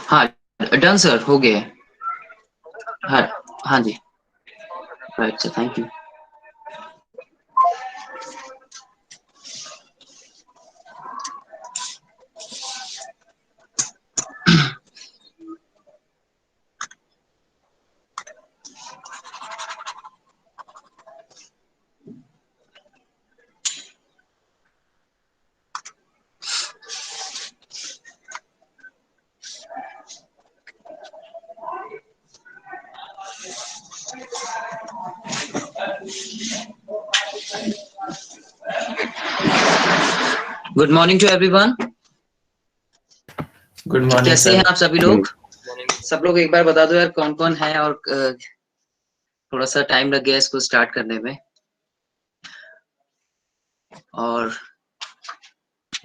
हाँ, done sir, हो गया है। हाँ, हाँ जी। Right sir, thank you. Good morning to everyone. Good morning कैसे हैं सर। आप सभी लोग? सब लोग एक बार बता दो यार, कौन कौन है, और थोड़ा सा टाइम लग गया इसको स्टार्ट करने में। और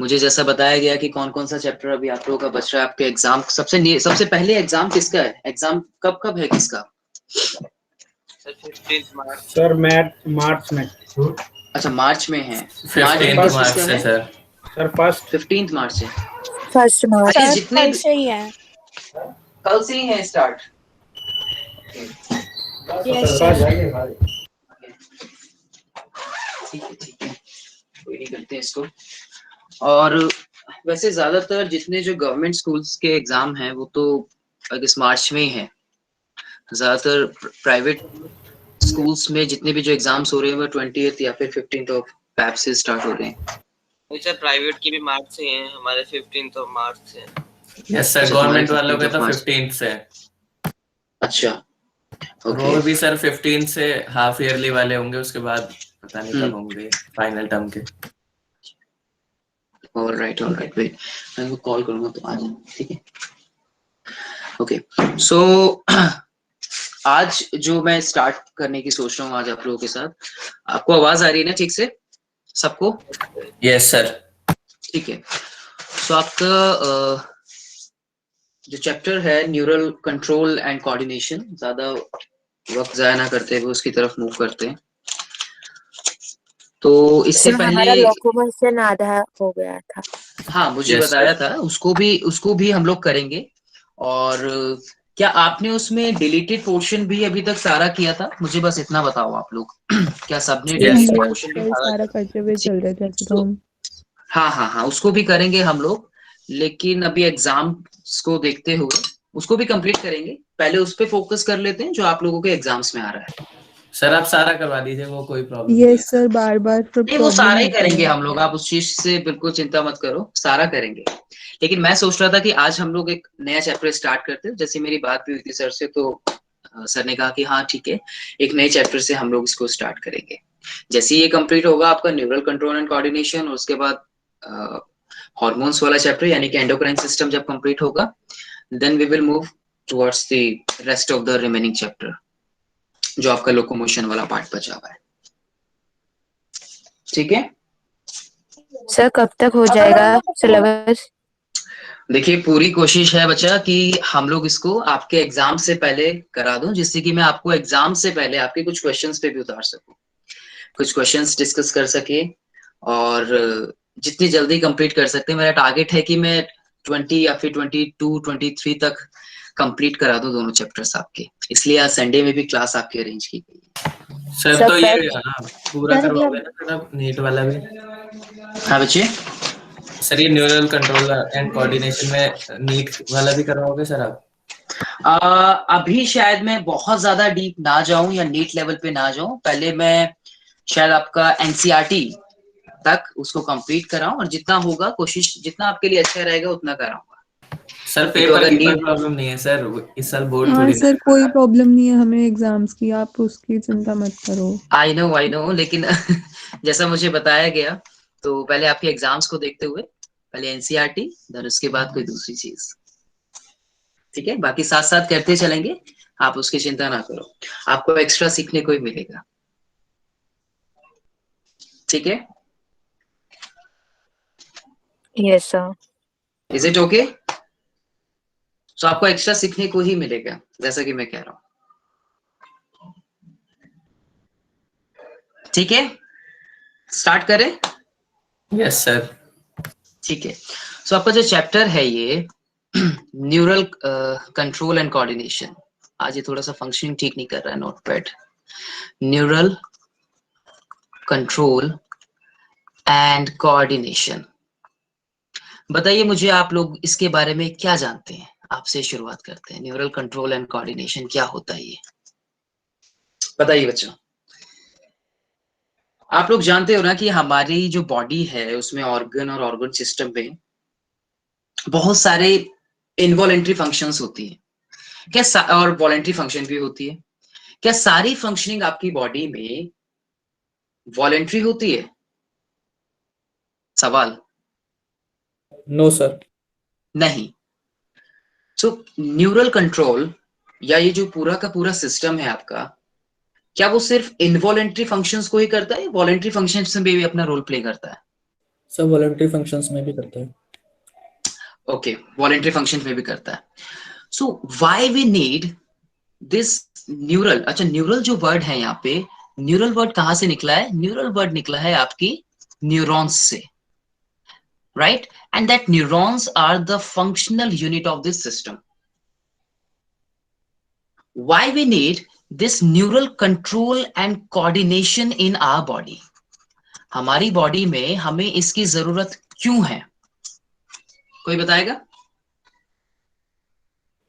मुझे जैसा बताया गया कि कौन कौन सा चैप्टर अभी आप लोगों का बच रहा है। आपके एग्जाम सबसे पहले एग्जाम किसका है? एग्जाम कब कब है किसका? सर 15 मार्च। सर मार्च में। अच्छा, मार्च में है। मार्च में 15 किस मार्च किसका से है? सर। Sir first. 15 मार्च से। First March. अरे सर जितने कल भी से ही है। कल से ही है स्टार्ट। Yes sir. फर्स्ट। ठीक है, ठीक है, कोई नहीं, करते हैं इसको। और वैसे ज्यादातर जितने जो गवर्नमेंट स्कूल्स के एग्जाम हैं वो तो अगस्त मार्च में ही है। ज्यादातर प्राइवेट स्कूल्स में जितने भी जो एग्जाम्स हो रहे हैं वो 20th या फिर 15th ऑफ फेब से स्टार्ट हो रहे हैं। नहीं सर, प्राइवेट की भी मार्च से हैं, हमारे 15 मार्च से हैं। यस सर, अच्छा, तुम्हारे गवर्नमेंट वालों 15th के ऑफ तो मार्च। 15 से है। अच्छा, और ओके। वो भी सर 15 से हाफ ईयरली वाले होंगे, उसके बाद पता नहीं कब हम्म, होंगे फाइनल टर्म के। ऑलराइट ऑलराइट, वेट, मैं उनको कॉल करूंगा तो आ जाए, ठीक है। ओके, सो आज जो मैं स्टार्ट करने की सोच रहा हूँ आज आप लोगों के साथ, आपको आवाज आ रही है ना ठीक से सबको? Yes sir. ठीक है। सो आपका जो चैप्टर है न्यूरल कंट्रोल एंड कोऑर्डिनेशन, ज्यादा वक्त जाया ना करते हुए उसकी तरफ मूव करते हैं। तो इससे सर पहले, हमारा लोकोमोशन आधा हो गया था। हाँ मुझे यस बताया सर। था, उसको भी हम लोग करेंगे। और क्या आपने उसमें डिलीटेड पोर्शन भी अभी तक सारा किया था? मुझे बस इतना बताओ आप लोग। क्या सबने yes deleted sir. Yes portion भी सर, सारा करते हुए चल रहे थे ऐसे तो तो हम। हाँ हाँ हाँ, उसको भी करेंगे हम लोग। लेकिन अभी एग्जाम को देखते हुए उसको भी कंप्लीट करेंगे। पहले उस पे फोकस कर लेते हैं जो आप लोगों के एग्जाम्स में आ रहा है। सर आप सारा करवा दीजिए, वो कोई प्रॉब्लम नहीं है यस सर। सर, बार बार फिर नहीं, वो सारा प्रॉब्लम ही होती करेंगे है। हम लोग, आप उस चीज से बिल्कुल चिंता मत करो, सारा करेंगे। लेकिन मैं सोच रहा था कि आज हम लोग एक नया चैप्टर स्टार्ट करते हैं। जैसे मेरी बात भी हुई थी सर से, तो सर ने कहा कि हाँ ठीक है, एक नए चैप्टर से हम लोग इसको स्टार्ट करेंगे। जैसे ये कंप्लीट होगा आपका न्यूरल कंट्रोल एंड कोऑर्डिनेशन, और उसके बाद हॉर्मोन्स वाला चैप्टर यानी कि एंडोक्राइन सिस्टम जब कंप्लीट होगा, then we will move towards the rest of the remaining chapter, जो आपका लोकोमोशन वाला पार्ट बचा हुआ है। ठीक है। सर कब तक हो जाएगा सिलेबस? देखिए, पूरी कोशिश है बच्चा कि हम लोग इसको आपके एग्जाम से पहले करा दूं, जिससे कि मैं आपको एग्जाम से पहले आपके कुछ क्वेश्चंस पे भी उतार सकूं, कुछ क्वेश्चंस डिस्कस कर सके। और जितनी जल्दी कंप्लीट कर सकते हैं, मेरा टारगेट है कि मैं 20 या फिर 22 23 तक कंप्लीट करा दूं दोनों चैप्टर्स आपके। इसलिए आज संडे में भी क्लास आपकी अरेंज की गई है। सर सर तो ये पेट पूरा सर करवाओगे अगला ना सर आप नीट वाला भी? हाँ बच्चे। सर ये न्यूरल कंट्रोल एंड कोऑर्डिनेशन में नीट वाला भी करवाओगे सर आप? अभी शायद मैं बहुत ज्यादा डीप ना जाऊं या नीट लेवल पे ना जाऊं, पहले मैं शायद आपका एनसीईआरटी तक उसको कंप्लीट कराऊं, और जितना होगा कोशिश, जितना आपके लिए अच्छा रहेगा उतना कराऊंगा। सर नहीं तो पेपर अगर की कोई नीट, प्रॉब्लम नहीं है सर, इस साल बोर्ड हाँ थोड़ी ना सर, कर कोई रहा। प्रॉब्लम नहीं है हमें एग्जाम्स की, आप उसकी चिंता मत करो। आई नो लेकिन जैसा मुझे बताया गया, तो पहले आपके एग्जाम्स को देखते हुए पहले एनसीईआरटी, देन उसके बाद कोई दूसरी चीज। ठीक है, बाकी साथ साथ करते चलेंगे, आप उसकी चिंता ना करो। आपको एक्स्ट्रा सीखने को ही मिलेगा। ठीक है, yes sir. Is it okay? तो आपको एक्स्ट्रा सीखने को ही मिलेगा, जैसा कि मैं कह रहा हूँ। ठीक है, स्टार्ट करें? Yes sir. ठीक है। सो आपका जो चैप्टर है ये न्यूरल कंट्रोल एंड कोऑर्डिनेशन। आज ये थोड़ा सा फंक्शनिंग ठीक नहीं कर रहा है notepad. Neural control and coordination, बताइए मुझे आप लोग इसके बारे में क्या जानते हैं? आपसे शुरुआत करते हैं। न्यूरल कंट्रोल एंड कोऑर्डिनेशन क्या होता है ये बताइए बच्चों। आप लोग जानते हो ना कि हमारी जो बॉडी है उसमें ऑर्गन और ऑर्गन सिस्टम में बहुत सारे इनवॉलेंट्री फंक्शंस होती है क्या, और वॉलेंट्री फंक्शन भी होती है। क्या सारी फंक्शनिंग आपकी बॉडी में वॉलेंट्री होती है? सवाल। No sir. नहीं। सो न्यूरल कंट्रोल या ये जो पूरा का पूरा सिस्टम है आपका, क्या वो सिर्फ इनवॉलेंट्री फंक्शंस को ही करता है, वॉलेंट्री फंक्शंस में भी अपना रोल प्ले करता है? सर वॉलंटरी फंक्शंस में भी करता है। ओके, वॉलेंट्री फंक्शन में भी करता है। So why we need this neural. अच्छा, न्यूरल जो वर्ड है यहाँ पे, न्यूरल वर्ड कहां से निकला है? न्यूरल वर्ड निकला है आपकी न्यूरॉन्स से, right? And that neurons are the functional unit of this system. Why we need this neural control and coordination in our body. हमारी बॉडी में हमें इसकी जरूरत क्यों है? कोई बताएगा?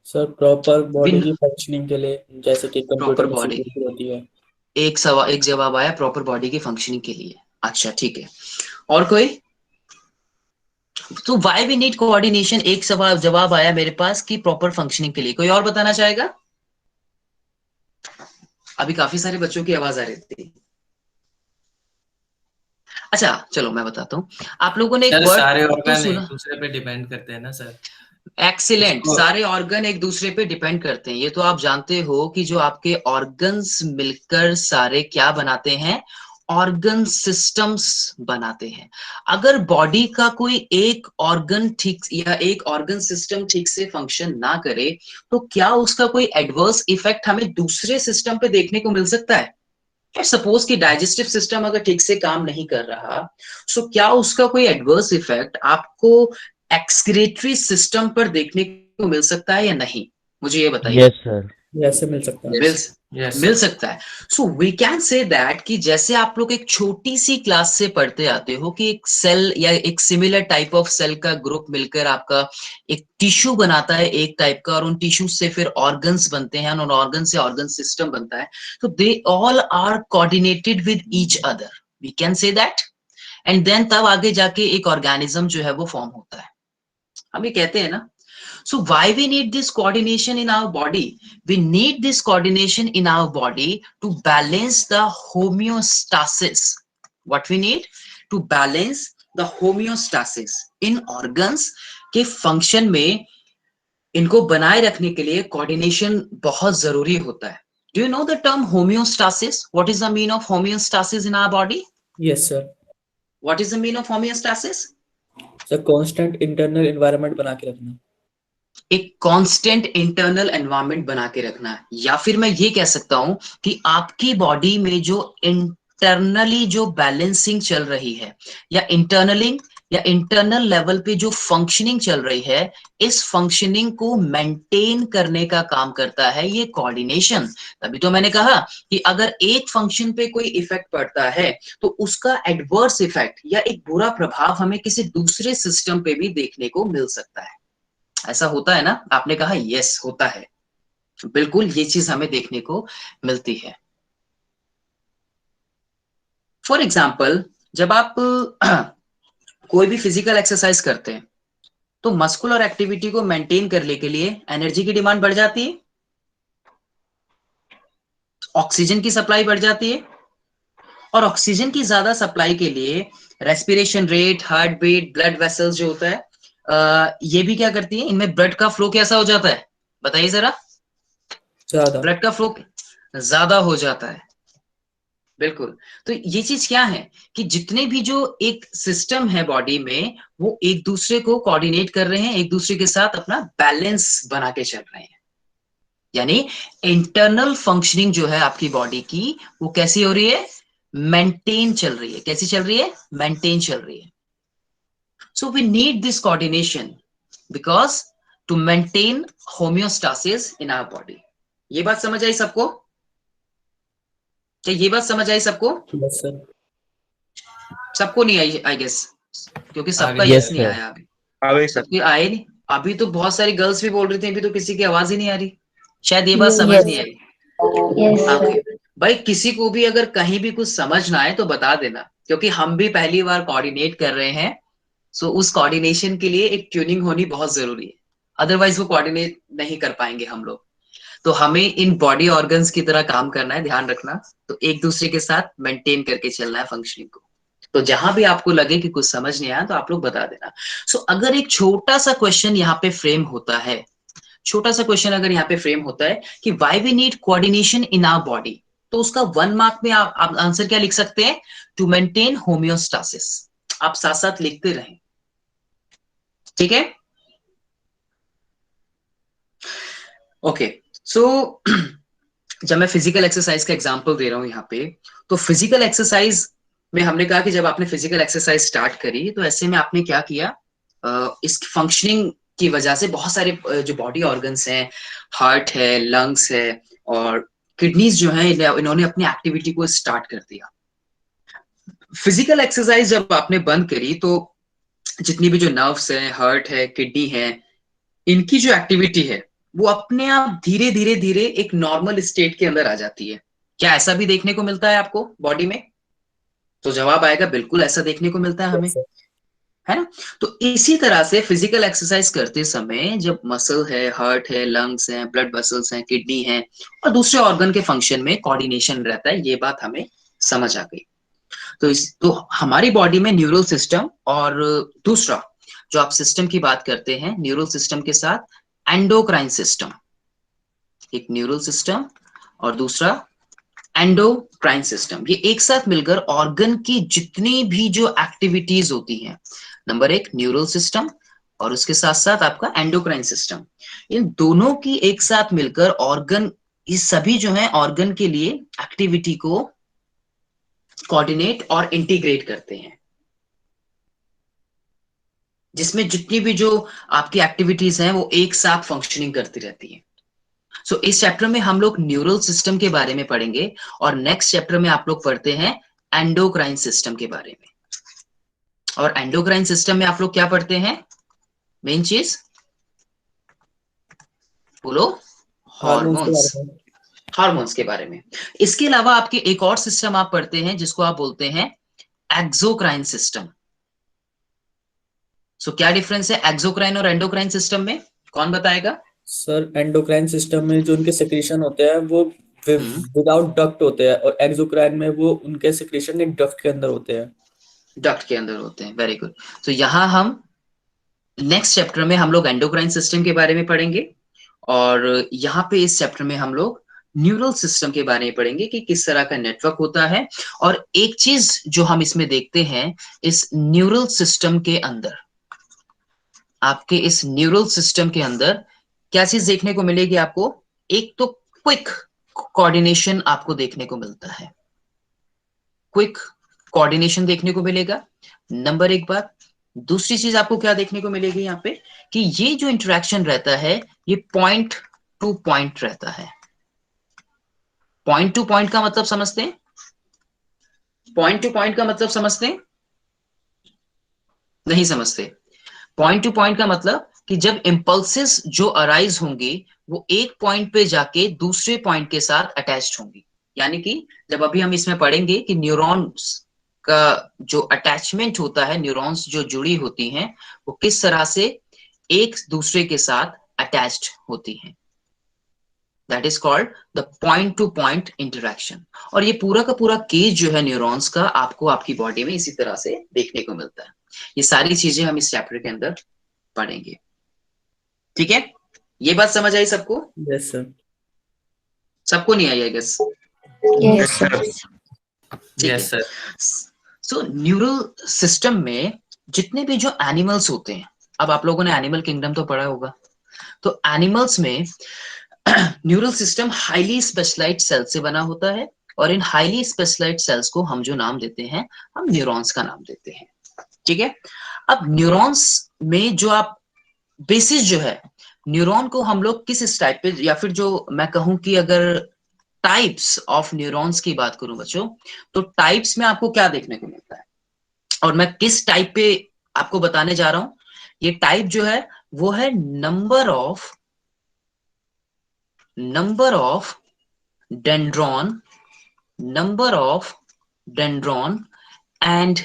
सर प्रॉपर बॉडी की फंक्शनिंग के लिए, जैसे कि प्रॉपर कंप्यूटर में बॉडी, सीपीयू होती है। एक जवाब आया प्रॉपर बॉडी की फंक्शनिंग के लिए। अच्छा ठीक है, और कोई? तो व्हाई वी नीड कोऑर्डिनेशन, एक सवाल जवाब आया मेरे पास कि प्रॉपर फंक्शनिंग के लिए। कोई और बताना चाहेगा? अभी काफी सारे बच्चों की आवाज आ रही थी। अच्छा चलो मैं बताता हूँ। आप लोगों ने एक सर सारे वर्ड तो ऑर्गन एक सुना। दूसरे पे डिपेंड करते हैं ना सर। एक्सीलेंट, इसको सारे ऑर्गन एक दूसरे पे डिपेंड करते हैं। ये तो आप जानते हो कि जो आपके ऑर्गन्स मिलकर सारे क्या बनाते हैं? ऑर्गन सिस्टम्स बनाते हैं। अगर बॉडी का कोई एक ऑर्गन ठीक या एक ऑर्गन सिस्टम ठीक से फंक्शन ना करे तो क्या उसका कोई एडवर्स इफेक्ट हमें दूसरे सिस्टम पे देखने को मिल सकता है? सपोज कि डाइजेस्टिव सिस्टम अगर ठीक से काम नहीं कर रहा, सो क्या उसका कोई एडवर्स इफेक्ट आपको एक्सक्रीटरी सिस्टम पर देखने को मिल सकता है या नहीं? मुझे ये बताइए। Yes sir. ऐसे मिल सकता है। मिल यस मिल सर। सकता है। So we can say that कि जैसे आप लोग एक छोटी सी क्लास से पढ़ते आते हो कि एक सेल या एक सिमिलर टाइप ऑफ सेल का ग्रुप मिलकर आपका एक टिश्यू बनाता है एक टाइप का, और उन टिश्यू से फिर ऑर्गन्स बनते हैं, और ऑर्गन से ऑर्गन सिस्टम बनता है। तो they all are coordinated with each other, we can say that. And then तब आगे जाके एक ऑर्गेनिज्म जो है वो फॉर्म होता है। हम ये कहते हैं ना। So why we need this coordination in our body? We need this coordination in our body to balance the homeostasis. What we need? To balance the homeostasis in organs के function में इनको बनाए रखने के लिए coordination बहुत जरूरी होता है। Do you know the term homeostasis? What is the meaning of homeostasis in our body? Yes sir. What is the meaning of homeostasis? Sir constant internal environment बना के रखना। एक कांस्टेंट इंटरनल एनवायरनमेंट बना के रखना है, या फिर मैं ये कह सकता हूं कि आपकी बॉडी में जो इंटरनली जो बैलेंसिंग चल रही है या इंटरनल लेवल पे जो फंक्शनिंग चल रही है, इस फंक्शनिंग को मेंटेन करने का काम करता है ये कोऑर्डिनेशन। तभी तो मैंने कहा कि अगर एक फंक्शन पे कोई इफेक्ट पड़ता है तो उसका एडवर्स इफेक्ट या एक बुरा प्रभाव हमें किसी दूसरे सिस्टम पे भी देखने को मिल सकता है। ऐसा होता है ना? आपने कहा यस होता है, बिल्कुल ये चीज हमें देखने को मिलती है। फॉर एग्जाम्पल, जब आप कोई भी फिजिकल एक्सरसाइज करते हैं तो मस्कुलर एक्टिविटी को मेंटेन करने के लिए एनर्जी की डिमांड बढ़ जाती है, ऑक्सीजन की सप्लाई बढ़ जाती है, और ऑक्सीजन की ज्यादा सप्लाई के लिए respiration rate, heart beat, blood vessels जो होता है ये भी क्या करती है, इनमें ब्लड का फ्लो कैसा हो जाता है? बताइए जरा। ज्यादा। ब्लड का फ्लो ज्यादा हो जाता है, बिल्कुल। तो ये चीज क्या है कि जितने भी जो एक सिस्टम है बॉडी में वो एक दूसरे को कोऑर्डिनेट कर रहे हैं, एक दूसरे के साथ अपना बैलेंस बना के चल रहे हैं। यानी इंटरनल फंक्शनिंग जो है आपकी बॉडी की वो कैसी हो रही है? मेंटेन चल रही है। कैसी चल रही है? मेंटेन चल रही है। So we need this coordination because to maintain homeostasis in our body. ये बात समझ आई सबको? क्या ये बात समझ आई सबको? Yes sir. सबको नहीं आई आई गेस, क्योंकि सबका आगे यस sir. नहीं आया अभी। आगे सर। सबकी आए नहीं। अभी तो बहुत सारी गर्ल्स भी बोल रही थी, अभी तो किसी की आवाज ही नहीं आ रही। शायद ये बात समझ Yes. नहीं आई Yes, आपकी। sir. भाई किसी को भी अगर कहीं भी कुछ समझ ना आए तो बता देना, क्योंकि हम भी पहली बार कोऑर्डिनेट कर रहे हैं। सो उस कोऑर्डिनेशन के लिए एक ट्यूनिंग होनी बहुत जरूरी है, अदरवाइज वो कोऑर्डिनेट नहीं कर पाएंगे हम लोग। तो हमें इन बॉडी ऑर्गन्स की तरह काम करना है, ध्यान रखना। तो एक दूसरे के साथ मेंटेन करके चलना है फंक्शनिंग को। तो जहां भी आपको लगे कि कुछ समझ नहीं आया तो आप लोग बता देना। सो अगर एक छोटा सा क्वेश्चन यहाँ पे फ्रेम होता है, छोटा सा क्वेश्चन अगर यहाँ पे फ्रेम होता है कि why we need coordination in our body, तो उसका 1 मार्क में आप आंसर क्या लिख सकते हैं? To maintain homeostasis. आप साथ साथ लिखते रहें, ठीक है? ओके, सो जब मैं फिजिकल एक्सरसाइज का एग्जांपल दे रहा हूं यहाँ पे, तो फिजिकल एक्सरसाइज में हमने कहा कि जब आपने फिजिकल एक्सरसाइज स्टार्ट करी तो ऐसे में आपने क्या किया, इस फंक्शनिंग की वजह से बहुत सारे जो बॉडी ऑर्गन्स हैं, हार्ट है, लंग्स है और किडनीज जो है, इन्होंने अपनी एक्टिविटी को स्टार्ट कर दिया। फिजिकल एक्सरसाइज जब आपने बंद करी तो जितनी भी जो नर्व्स है, हार्ट है, किडनी है, इनकी जो एक्टिविटी है वो अपने आप धीरे धीरे धीरे एक नॉर्मल स्टेट के अंदर आ जाती है। क्या ऐसा भी देखने को मिलता है आपको बॉडी में? तो जवाब आएगा बिल्कुल ऐसा देखने को मिलता है हमें, है ना? तो इसी तरह से फिजिकल एक्सरसाइज करते समय जब मसल है, हार्ट है, लंग्स हैं, ब्लड वेसल्स हैं, किडनी है और दूसरे ऑर्गन के फंक्शन में कोऑर्डिनेशन रहता है। ये बात हमें समझ आ गई। तो हमारी बॉडी में न्यूरल सिस्टम और दूसरा जो आप सिस्टम की बात करते हैं, न्यूरल सिस्टम के साथ एंडोक्राइन सिस्टम, एक न्यूरल सिस्टम और दूसरा एंडोक्राइन सिस्टम, ये एक साथ मिलकर ऑर्गन की जितनी भी जो एक्टिविटीज होती हैं, नंबर 1 न्यूरल सिस्टम और उसके साथ साथ आपका एंडोक्राइन सिस्टम, इन दोनों की एक साथ मिलकर ऑर्गन, ये सभी जो है ऑर्गन के लिए एक्टिविटी को कोऑर्डिनेट और इंटीग्रेट करते हैं, जिसमें जितनी भी जो आपकी एक्टिविटीज हैं वो एक साथ फंक्शनिंग करती रहती हैं। सो इस चैप्टर में हम लोग न्यूरल सिस्टम के बारे में पढ़ेंगे और नेक्स्ट चैप्टर में आप लोग पढ़ते हैं एंडोक्राइन सिस्टम के बारे में। और एंडोक्राइन सिस्टम में आप लोग क्या पढ़ते हैं? मेन चीज बोलो, हार्मोन्स, हार्मोन्स के बारे में। इसके अलावा आपके एक और सिस्टम आप पढ़ते हैं जिसको आप बोलते हैं एक्सोक्राइन सिस्टम। सो क्या डिफरेंस है एक्सोक्राइन और एंडोक्राइन सिस्टम में? कौन बताएगा? सर एंडोक्राइन सिस्टम में जो उनके सेक्रेशन होते हैं वो विदाउट डक्ट होते हैं और एक्सोक्राइन में वो उनके सेक्रेशन एक डक्ट के अंदर होते हैं। डक्ट के अंदर होते हैं, वेरी गुड। तो यहाँ हम नेक्स्ट चैप्टर में हम लोग एंडोक्राइन सिस्टम के बारे में पढ़ेंगे और यहाँ पे इस चैप्टर में हम लोग न्यूरल सिस्टम के बारे में पढ़ेंगे कि किस तरह का नेटवर्क होता है। और एक चीज जो हम इसमें देखते हैं, इस न्यूरल सिस्टम के अंदर, आपके इस न्यूरल सिस्टम के अंदर क्या चीज देखने को मिलेगी आपको? एक तो क्विक कोऑर्डिनेशन आपको देखने को मिलता है, क्विक कोऑर्डिनेशन देखने को मिलेगा, नंबर 1 बात। दूसरी चीज आपको क्या देखने को मिलेगी यहाँ पे कि ये जो इंटरेक्शन रहता है ये पॉइंट टू पॉइंट रहता है। पॉइंट टू पॉइंट का मतलब समझते हैं? पॉइंट टू पॉइंट का मतलब समझते हैं? नहीं समझते? पॉइंट टू पॉइंट का मतलब कि जब इंपल्सेस जो अराइज होंगी वो एक पॉइंट पे जाके दूसरे पॉइंट के साथ अटैच्ड होंगी। यानी कि जब अभी हम इसमें पढ़ेंगे कि न्यूरॉन्स का जो अटैचमेंट होता है, न्यूरॉन्स जो जुड़ी होती हैं वो किस तरह से एक दूसरे के साथ अटैच्ड होती हैं। That is called the point two point interaction. और ये पूरा का पूरा केस जो है न्यूरॉन्स का आपको आपकी बॉडी में इसी तरह से देखने को मिलता है। ये सारी चीजें हम इस चैप्टर के अंदर पढ़ेंगे, ठीक है? ये बात समझ आई सबको? Yes sir. सबको नहीं आई I guess? Yes, sir. Yes sir. So neural system में जितने भी जो एनिमल्स होते हैं, अब आप लोगों ने एनिमल किंगडम तो पढ़ा होगा, तो एनिमल्स में neural system highly specialised cell से बना होता है और इन हाईली स्पेशलाइज्ड सेल्स को हम जो नाम देते हैं, हम न्यूरॉन्स का नाम देते हैं, ठीक है? अब न्यूरॉन्स में जो आप बेसिस जो है न्यूरॉन को हम लोग किस टाइप पे, या फिर जो मैं कहूं कि अगर टाइप्स ऑफ न्यूरॉन्स की बात करूं बच्चों, तो टाइप्स में आपको क्या देखने को मिलता है, और मैं किस टाइप पे आपको बताने जा रहा हूं। ये टाइप जो है वो है number of dendron, number of dendron and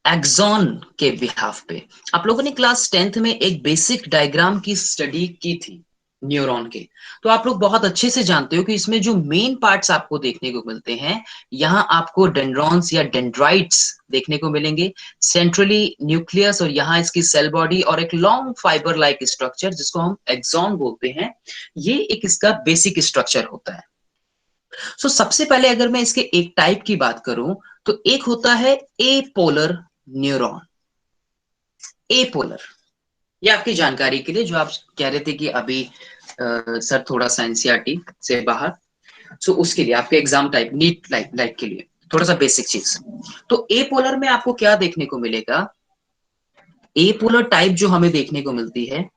axon के बिहाफ पे। आप लोगों ने क्लास 10th में एक बेसिक डायग्राम की स्टडी की थी न्यूरॉन के, तो आप लोग बहुत अच्छे से जानते हो कि इसमें जो मेन पार्ट्स आपको देखने को मिलते हैं, यहाँ आपको डेंड्रॉन्स या डेंड्राइट्स देखने को मिलेंगे, सेंट्रली न्यूक्लियस, और यहाँ इसकी सेल बॉडी और एक लॉन्ग फाइबर लाइक स्ट्रक्चर जिसको हम एक्सॉन बोलते हैं। ये एक इसका बेसिक स्ट्रक्चर होता है। सो सबसे पहले अगर मैं इसके एक टाइप की बात करूं, तो एक होता है एपोलर न्यूरॉन। एपोलर, ये आपकी जानकारी के लिए, जो आप कह रहे थे कि अभी सर थोड़ा सा एनसीईआरटी से बाहर, सो उसके लिए आपके एग्जाम टाइप नीट लाइक के लिए थोड़ा सा बेसिक चीज। तो एपोलर में आपको क्या देखने को मिलेगा, एपोलर टाइप जो हमें देखने को मिलती है,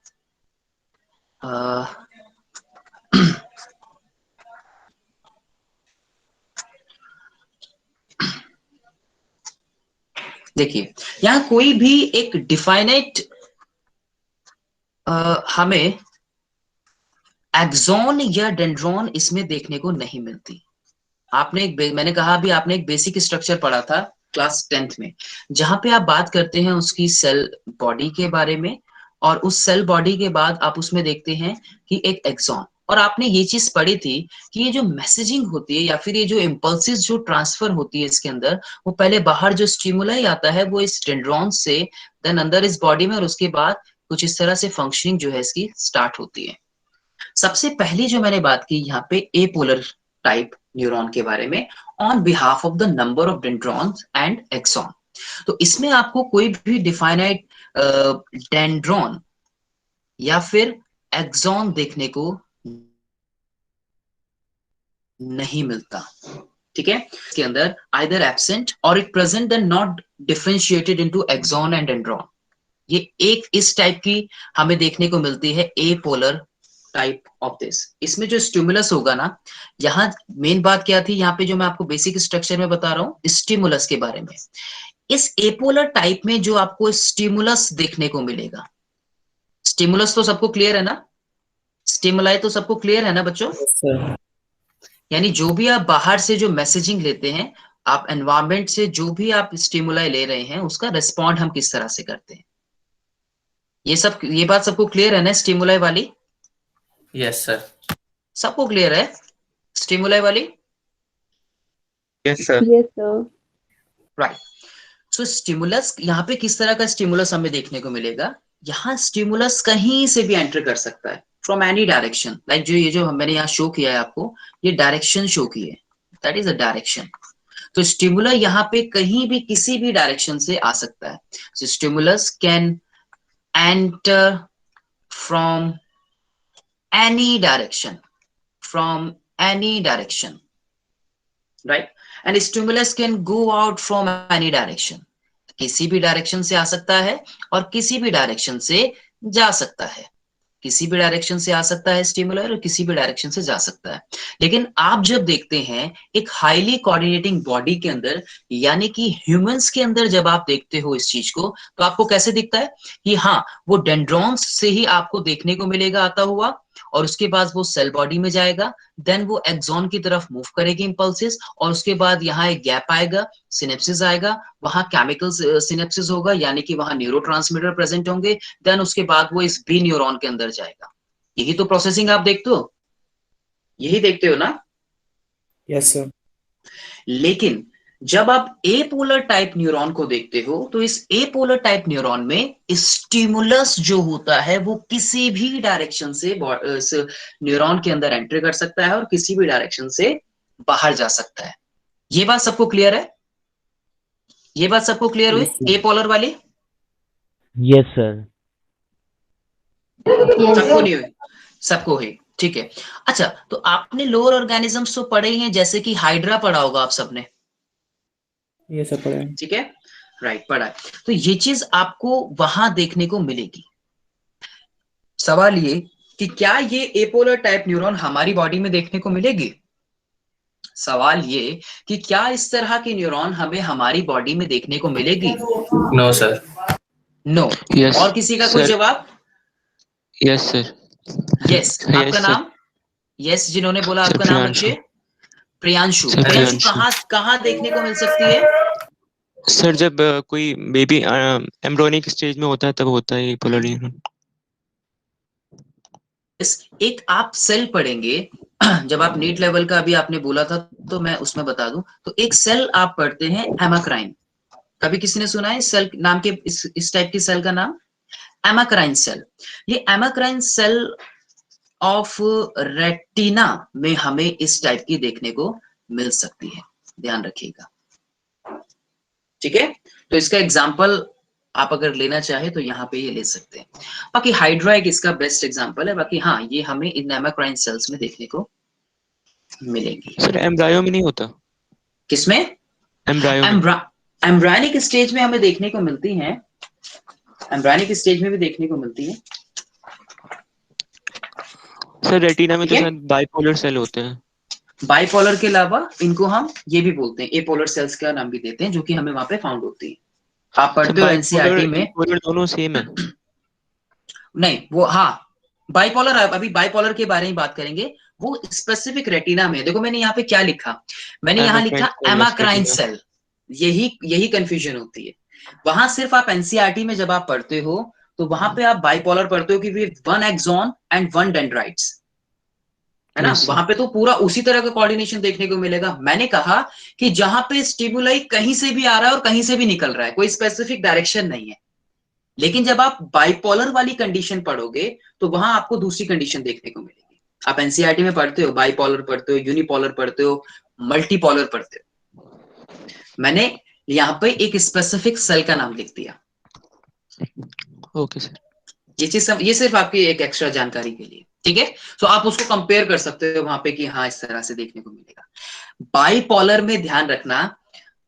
देखिए यहां कोई भी एक डिफाइनेट हमें एक्सॉन या डेंड्रॉन इसमें देखने को नहीं मिलती। मैंने कहा अभी आपने एक बेसिक स्ट्रक्चर पढ़ा था क्लास 10th में, जहां पे आप बात करते हैं उसकी सेल बॉडी के बारे में, और उस सेल बॉडी के बाद आप उसमें देखते हैं कि एक एक्सॉन, और आपने ये चीज पढ़ी थी कि ये जो मैसेजिंग होती है या फिर ये जो इम्पल्सिस जो ट्रांसफर होती है इसके अंदर, वो पहले बाहर जो स्टिमुलाई आता है वो इस डेंड्रॉन से देन अंदर इस बॉडी में, और उसके बाद कुछ इस तरह से फंक्शनिंग जो है इसकी स्टार्ट होती है। सबसे पहली जो मैंने बात की यहाँ पे एपोलर टाइप न्यूरॉन के बारे में, on behalf of the number of dendrons and axon. तो इसमें आपको कोई भी डिफाइनाइट डेंड्रॉन या फिर एक्सॉन देखने को नहीं मिलता, ठीक है। इसके अंदर आइदर एब्सेंट और it present and not differentiated into axon and dendron. ये एक इस टाइप की हमें देखने को मिलती है एपोलर टाइप ऑफ दिस। इसमें जो स्टिमुलस होगा ना, यहाँ मेन बात क्या थी, यहाँ पे जो मैं आपको बेसिक स्ट्रक्चर में बता रहा हूँ स्टिमुलस के बारे में। इस एपोलर टाइप में जो आपको स्टिमुलस देखने को मिलेगा, स्टिमुलस तो सबको क्लियर है ना, स्टिमुलाई तो सबको क्लियर है ना बच्चों, यानी जो भी आप बाहर से जो मैसेजिंग लेते हैं, आप एनवायरमेंट से जो भी आप स्टिमुलाई ले रहे हैं, उसका रिस्पॉन्ड हम किस तरह से करते हैं, ये बात सबको क्लियर है ना स्टिमुलाई वाली? Yes sir. सबको क्लियर है स्टिमुलाई वाली? Yes sir. Yes sir. Right. So stimulus यहाँ पे किस तरह का स्टिमुलस हमें देखने को मिलेगा, यहाँ स्टिमुलस कहीं से भी एंटर कर सकता है, फ्रॉम एनी डायरेक्शन। लाइक जो ये जो मैंने यहाँ शो किया है आपको, ये डायरेक्शन शो की है, दैट इज अ डायरेक्शन। तो स्टिमुलस यहाँ पे कहीं भी किसी भी डायरेक्शन से आ सकता है। So stimulus can enter from any direction, right? And stimulus can go out from any direction, किसी भी डायरेक्शन से आ सकता है और किसी भी डायरेक्शन से जा सकता है, किसी भी डायरेक्शन से आ सकता है स्टिमुलर, और किसी भी डायरेक्शन से जा सकता है। लेकिन आप जब देखते हैं एक हाईली कोऑर्डिनेटिंग बॉडी के अंदर, यानी कि ह्यूमंस के अंदर जब आप देखते हो इस चीज को, तो आपको कैसे दिखता है कि हाँ वो डेंड्रॉन्स से ही आपको देखने को मिलेगा आता हुआ, और उसके बाद वो सेल बॉडी में जाएगा, देन वो एक्सॉन की तरफ मूव करेगी इंपल्सेस, और उसके बाद यहाँ एक गैप आएगा, सिनेप्सिस आएगा, वहां केमिकल सिनेप्सिस होगा, यानी कि वहां न्यूरोट्रांसमीटर प्रेजेंट होंगे, देन उसके बाद वो इस बी न्यूरॉन के अंदर जाएगा। यही तो प्रोसेसिंग आप देखते हो, यही देखते हो ना? Yes sir. लेकिन जब आप एपोलर टाइप न्यूरॉन को देखते हो, तो इस एपोलर टाइप न्यूरॉन में स्टिमुलस जो होता है वो किसी भी डायरेक्शन से इस न्यूरॉन के अंदर एंटर कर सकता है और किसी भी डायरेक्शन से बाहर जा सकता है। ये बात सबको क्लियर है? ये बात सबको क्लियर हुई एपोलर वाली? Yes sir. सबको नहीं हुई? सबको हुई, ठीक है। अच्छा, तो आपने लोअर ऑर्गेनिजम्स तो पढ़े ही हैं, जैसे कि हाइड्रा पढ़ा होगा आप सबने, ये सब पढ़ा है। ठीक है, राइट, पढ़ा है। तो ये चीज आपको वहां देखने को मिलेगी। सवाल ये कि क्या ये एपोलर टाइप न्यूरॉन हमारी बॉडी में देखने को मिलेगी? सवाल ये कि क्या इस तरह की न्यूरॉन हमें हमारी बॉडी में देखने को मिलेगी? No sir. नो। यस और किसी का कोई सर। जवाब? Yes sir. यस। आपका यस सर। नाम? यस, जिन्होंने बोला सर आपका नाम प्रियांशु। बच्चे? प्रियांशु। सर प्रियांशु प्रियांशु। कहाँ देखने को मिल सकती है? सर जब कोई बेबी एम्ब्रियोनिक स्टेज में होता है तब होता है ये पोलर न्यूरॉन। एक आप सेल पढ़ेंगे जब आप नीट लेवल का अभी आपने बोला था तो मैं उसमें बता दूं, तो एक सेल आप पढ़ते हैं एमाक्राइन। कभी किसी ने सुना है सेल नाम के इस टाइप की सेल का नाम? एमाक्राइन सेल। ये एमाक्राइन सेल ऑफ रेटिना में हमें इस टाइप की देखने को मिल सकती है, ध्यान रखिएगा। ठीक है, तो इसका एग्जांपल आप अगर लेना चाहे तो यहाँ पे ये ले सकते हैं। बाकी हाइड्रा एक इसका बेस्ट एग्जांपल है। बाकी हाँ, ये हमें इन एमाक्राइन सेल्स में देखने को मिलेंगी। सर एम्ब्रायो में नहीं होता? किसमें? एम्ब्रायो में। एम्ब्रायनिक स्टेज में हमें देखने को मिलती हैं, एम्ब्रायनिक स्टेज में भी देखने को मिलती है। सर रेटिना में तो ठीक है? शायद बाइपोलर सेल होते हैं। बाइपोलर के अलावा इनको हम ये भी बोलते हैं, एपोलर सेल्स का नाम भी देते हैं, जो कि हमें वहां पे फाउंड होती है। आप पढ़ते हो एनसीईआरटी में। बाइपोलर दोनों सेम है? नहीं, वो हाँ बाइपोलर, अभी बाइपोलर के बारे में बात करेंगे। वो स्पेसिफिक रेटिना में। देखो मैंने यहाँ पे क्या लिखा, मैंने यहाँ लिखा एमाक्राइन सेल। यही कंफ्यूजन होती है। वहां सिर्फ आप एनसीईआरटी में जब आप पढ़ते हो तो वहां पे आप बाइपोलर पढ़ते हो कि one axon and one dendrites, है ना? वहां पे तो पूरा उसी तरह का कोऑर्डिनेशन देखने को मिलेगा। मैंने कहा कि जहां पे स्टिमुलाई कहीं से भी आ रहा है और कहीं से भी निकल रहा है, कोई स्पेसिफिक डायरेक्शन नहीं है। लेकिन जब आप बाइपोलर वाली कंडीशन पढ़ोगे तो वहां आपको दूसरी कंडीशन देखने को मिलेगी। आप एनसीईआरटी में पढ़ते हो, बाइपोलर पढ़ते हो, यूनिपोलर पढ़ते हो, मल्टीपोलर पढ़ते हो। मैंने यहाँ पे एक स्पेसिफिक सेल का नाम लिख दिया। Okay sir. ये सिर्फ आपकी एक एक्स्ट्रा जानकारी के लिए, ठीक है? तो आप उसको कंपेयर कर सकते हो वहां पे कि हाँ इस तरह से देखने को मिलेगा। बाइपोलर में ध्यान रखना,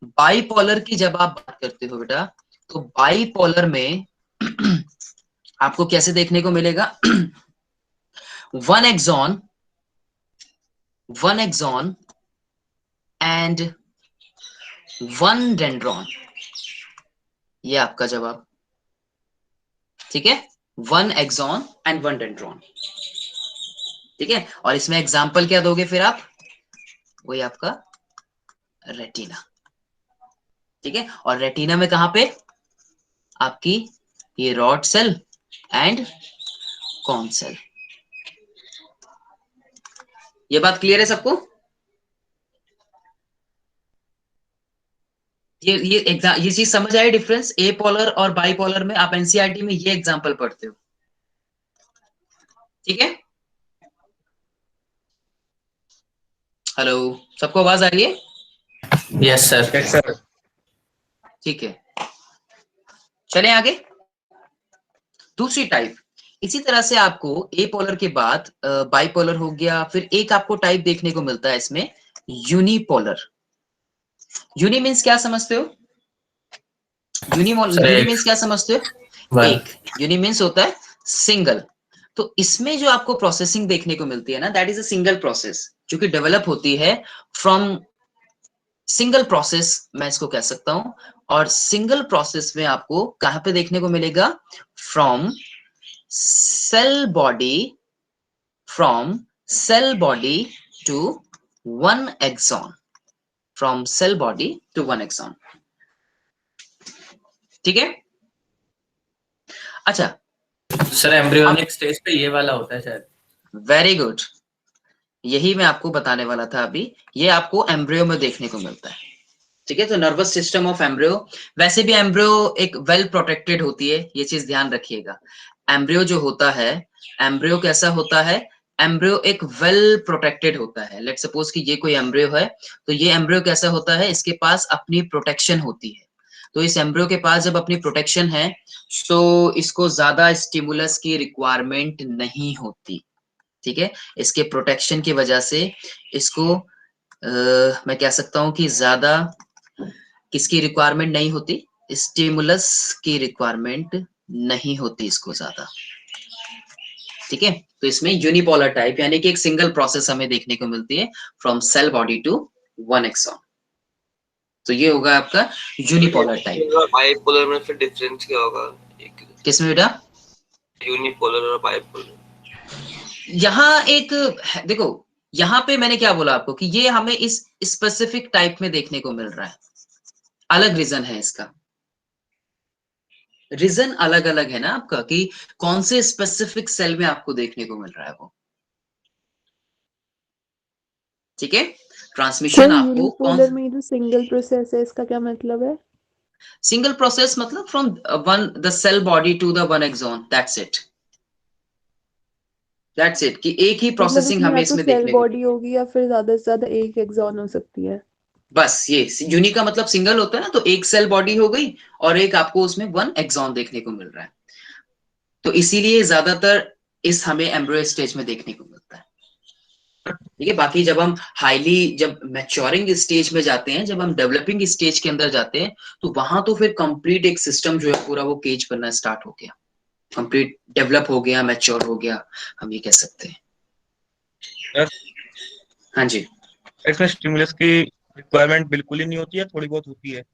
बाइपोलर की जब आप बात करते हो बेटा, तो बाइपोलर में आपको कैसे देखने को मिलेगा? One axon and one dendron, ये आपका जवाब। ठीक है, one axon and one dendron. ठीक है, और इसमें एग्जाम्पल क्या दोगे फिर आप? वही आपका रेटिना। ठीक है, और रेटिना में कहां पे? आपकी ये rod cell and cone cell. ये बात क्लियर है सबको? ये चीज समझ आए डिफरेंस ए पोलर और बाइपोलर में? आप एनसीईआरटी में ये एग्जांपल पढ़ते हो, ठीक है? हेलो, सबको आवाज आ रही है? Yes sir. Yes sir. ठीक है, चलें आगे। दूसरी टाइप, इसी तरह से आपको ए पोलर के बाद बाइपोलर हो गया, फिर एक आपको टाइप देखने को मिलता है इसमें, यूनिपोलर। यूनि मीन्स क्या समझते हो? यूनि मीन्स क्या समझते हो? एक। यूनि मीन्स होता है सिंगल। तो इसमें जो आपको प्रोसेसिंग देखने को मिलती है ना, that is a single process, जो कि डेवलप होती है फ्रॉम सिंगल प्रोसेस, मैं इसको कह सकता हूं। और सिंगल प्रोसेस में आपको कहां पे देखने को मिलेगा? From cell body to one axon, from cell body to one axon. ठीक है, अच्छा सर एम्ब्रियोनिक स्टेज पे ये वाला होता है शायद। वेरी गुड, यही मैं आपको बताने वाला था अभी। ये आपको एम्ब्रियो में देखने को मिलता है। ठीक है, तो नर्वस सिस्टम ऑफ एम्ब्रियो, वैसे भी एम्ब्रियो एक वेल प्रोटेक्टेड होती है, ये चीज ध्यान रखिएगा। एम्ब्रियो जो होता है, एम्ब्रियो कैसा होता है? एम्ब्रियो एक वेल प्रोटेक्टेड होता है। लेट्स सपोज कि ये कोई एम्ब्रियो है, तो ये एम्ब्रियो कैसा होता है? इसके पास अपनी प्रोटेक्शन होती है। तो इस एम्ब्रियो के पास जब अपनी प्रोटेक्शन है तो इसको ज्यादा स्टिमुलस की रिक्वायरमेंट नहीं होती। ठीक है, इसके प्रोटेक्शन की वजह से इसको मैं कह सकता हूं कि ज्यादा किसकी रिक्वायरमेंट नहीं होती? स्टिमुलस की रिक्वायरमेंट नहीं होती इसको ज्यादा। ठीक है। तो इसमें यूनिपोलर टाइप यानी कि एक सिंगल प्रोसेस हमें देखने को मिलती है from cell body to one axon. तो ये होगा आपका यूनिपोलर टाइप। बाइपोलर में फिर डिफरेंस क्या होगा? किसमें बेटा? यूनिपोलर और बाइपोलर। यहाँ एक देखो, यहाँ पे मैंने क्या बोला आपको कि ये हमें इस स्पेसिफिक टाइप में देखने को मिल रहा है। अलग रीजन है इसका, रीजन अलग अलग है ना आपका कि कौन से स्पेसिफिक सेल में आपको देखने को मिल रहा है वो। ठीक है, ट्रांसमिशन सर आपको यूनिपोलर में जो सिंगल प्रोसेस है इसका क्या मतलब है? सिंगल प्रोसेस मतलब from one the cell body to the one axon, that's it, that's it, कि एक ही मतलब प्रोसेसिंग इसमें हमें या तो इसमें सेल देखने को बॉडी होगी या फिर ज्यादा से ज्यादा एक एक्सॉन हो सकती है। बस ये यूनि का मतलब सिंगल होता है ना, तो एक सेल बॉडी हो गई और एक आपको उसमें वन एक्सॉन देखने को मिल रहा है। तो इसीलिए ज्यादातर इस हमें एम्ब्रियो स्टेज में देखने को मिलता है। ठीक है, बाकी जब हम जब मैच्योरिंग स्टेज में जाते हैं, जब हम डेवलपिंग स्टेज के अंदर जाते हैं, तो वहां तो फिर कंप्लीट एक सिस्टम जो है पूरा वो केज बनना स्टार्ट हो गया, कंप्लीट डेवलप हो गया, मैच्योर हो गया, हम ये कह सकते हैं। हाँ जी, इसमें स्टिमुलस की रिक्वायरमेंट बिल्कुल ही नहीं होती है, थोड़ी बहुत होती है?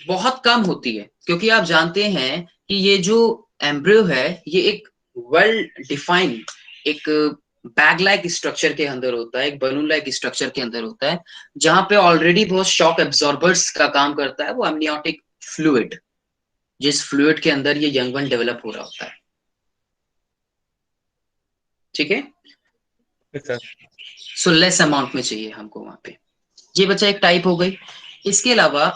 बहुत कम होती है, क्योंकि आप जानते हैं कि ये जो एम्ब्रियो है ये एक वेल डिफाइंड एक बैग लाइक स्ट्रक्चर के अंदर होता है, एक बलून लाइक स्ट्रक्चर के अंदर होता है, जहां पे ऑलरेडी बहुत शॉक एब्जॉर्बर्स का काम करता है वो एमनियोटिक फ्लूइड, जिस फ्लूइड के अंदर ये यंग वन डेवलप हो रहा होता है। ठीक है, सो लेस अमाउंट में चाहिए हमको वहां पे। ये बच्चा एक टाइप हो गई। इसके अलावा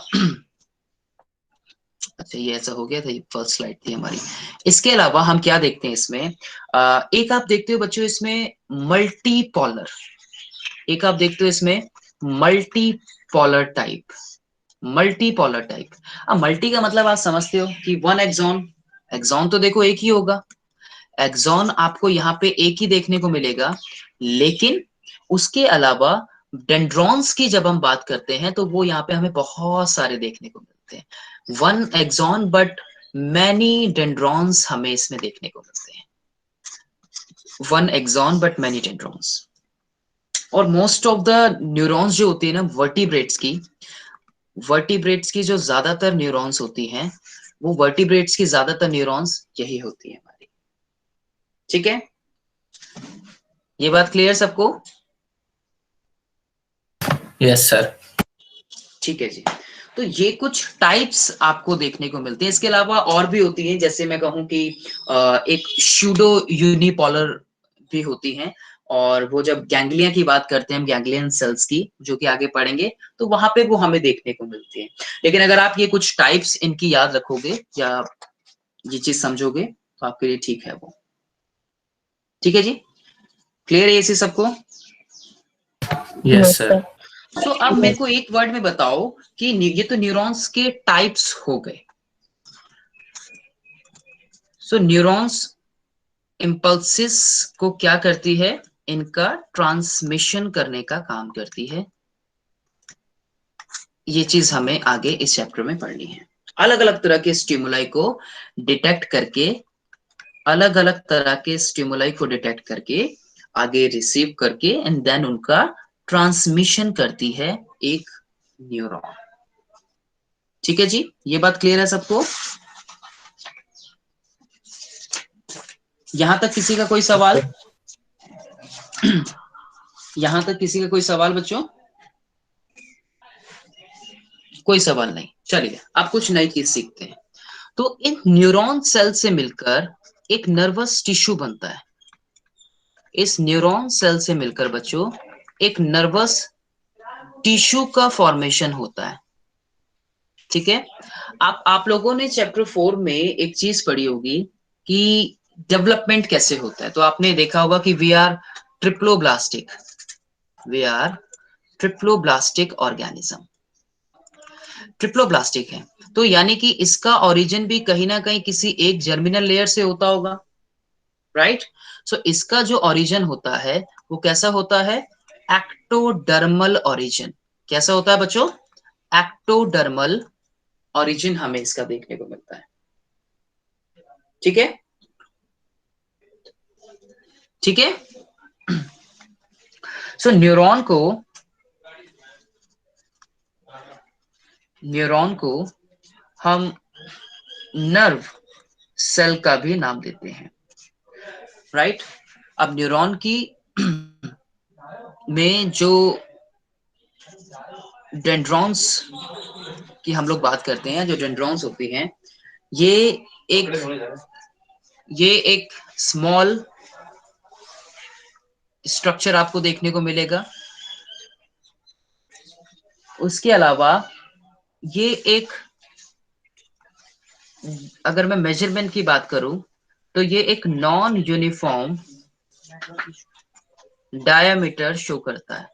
अच्छा ये ऐसा हो गया था, ये फर्स्ट स्लाइड थी हमारी। इसके अलावा हम क्या देखते हैं इसमें, एक आप देखते हो बच्चों इसमें मल्टीपोलर, एक आप देखते हो इसमें मल्टीपोलर टाइप, मल्टीपोलर टाइप। अब मल्टी का मतलब आप समझते हो कि वन एक्सॉन, एक्सॉन तो देखो एक ही होगा, एक्सॉन आपको यहाँ पे एक ही देखने को मिलेगा, लेकिन उसके अलावा डेंड्रॉन्स की जब हम बात करते हैं तो वो यहाँ पे हमें बहुत सारे देखने को मिलते हैं। One axon but many dendrons हमें इसमें देखने को मिलते हैं, one axon but many dendrons. और मोस्ट ऑफ द न्यूरॉन्स जो होती है ना वर्टिब्रेट्स की जो ज्यादातर न्यूरॉन्स होती हैं, वो वर्टिब्रेट्स की ज्यादातर न्यूरॉन्स यही होती है हमारी। ठीक है, ये बात क्लियर सबको? Yes sir. ठीक है जी, तो ये कुछ टाइप्स आपको देखने को मिलते हैं। इसके अलावा और भी होती हैं, जैसे मैं कहूं कि एक शूडो यूनिपोलर भी होती हैं, और वो जब गैंग्लिया की बात करते हैं हम, गैंग्लियन सेल्स की, जो कि आगे पढ़ेंगे, तो वहां पे वो हमें देखने को मिलती है। लेकिन अगर आप ये कुछ टाइप्स इनकी याद रखोगे या ये चीज समझोगे तो आपके लिए ठीक है वो। ठीक है जी, क्लियर है इसी सबको? Yes sir. तो अब मेरे को एक वर्ड में बताओ कि ये तो न्यूरॉन्स के टाइप्स हो गए। सो न्यूरॉन्स इम्पल्सिस को क्या करती है, इनका ट्रांसमिशन करने का काम करती है। ये चीज हमें आगे इस चैप्टर में पढ़नी है। अलग अलग तरह के स्टिमुलाई को डिटेक्ट करके, अलग अलग तरह के स्टिमुलाई को डिटेक्ट करके आगे रिसीव करके एंड देन उनका ट्रांसमिशन करती है एक न्यूरॉन। ठीक है जी, ये बात क्लियर है सबको? यहां तक किसी का कोई सवाल? यहां तक किसी का कोई सवाल बच्चों? कोई सवाल नहीं, चलिए अब कुछ नई चीज सीखते हैं। तो इन न्यूरॉन सेल से मिलकर एक नर्वस टिश्यू बनता है। इस न्यूरॉन सेल से मिलकर बच्चों एक नर्वस टिश्यू का फॉर्मेशन होता है। ठीक है, आप लोगों ने चैप्टर 4 में एक चीज पढ़ी होगी कि डेवलपमेंट कैसे होता है। तो आपने देखा होगा कि we are triploblastic, we are triploblastic organism, triploblastic है, तो यानी कि इसका ओरिजिन भी कहीं ना कहीं किसी एक जर्मिनल लेयर से होता होगा, राइट? सो इसका जो ओरिजिन होता है वो कैसा होता है, एक्टोडर्मल ओरिजिन। कैसा होता है बच्चों? एक्टोडर्मल ओरिजिन हमें इसका देखने को मिलता है। ठीक है, ठीक है। सो न्यूरॉन को हम नर्व सेल का भी नाम देते हैं, राइट। अब न्यूरॉन की में जो डेंड्रॉन्स की हम लोग बात करते हैं, जो डेंड्रॉन्स होती हैं, ये एक स्मॉल स्ट्रक्चर आपको देखने को मिलेगा। उसके अलावा ये एक, अगर मैं मेजरमेंट की बात करूं तो ये एक नॉन यूनिफॉर्म डायमीटर शो करता है।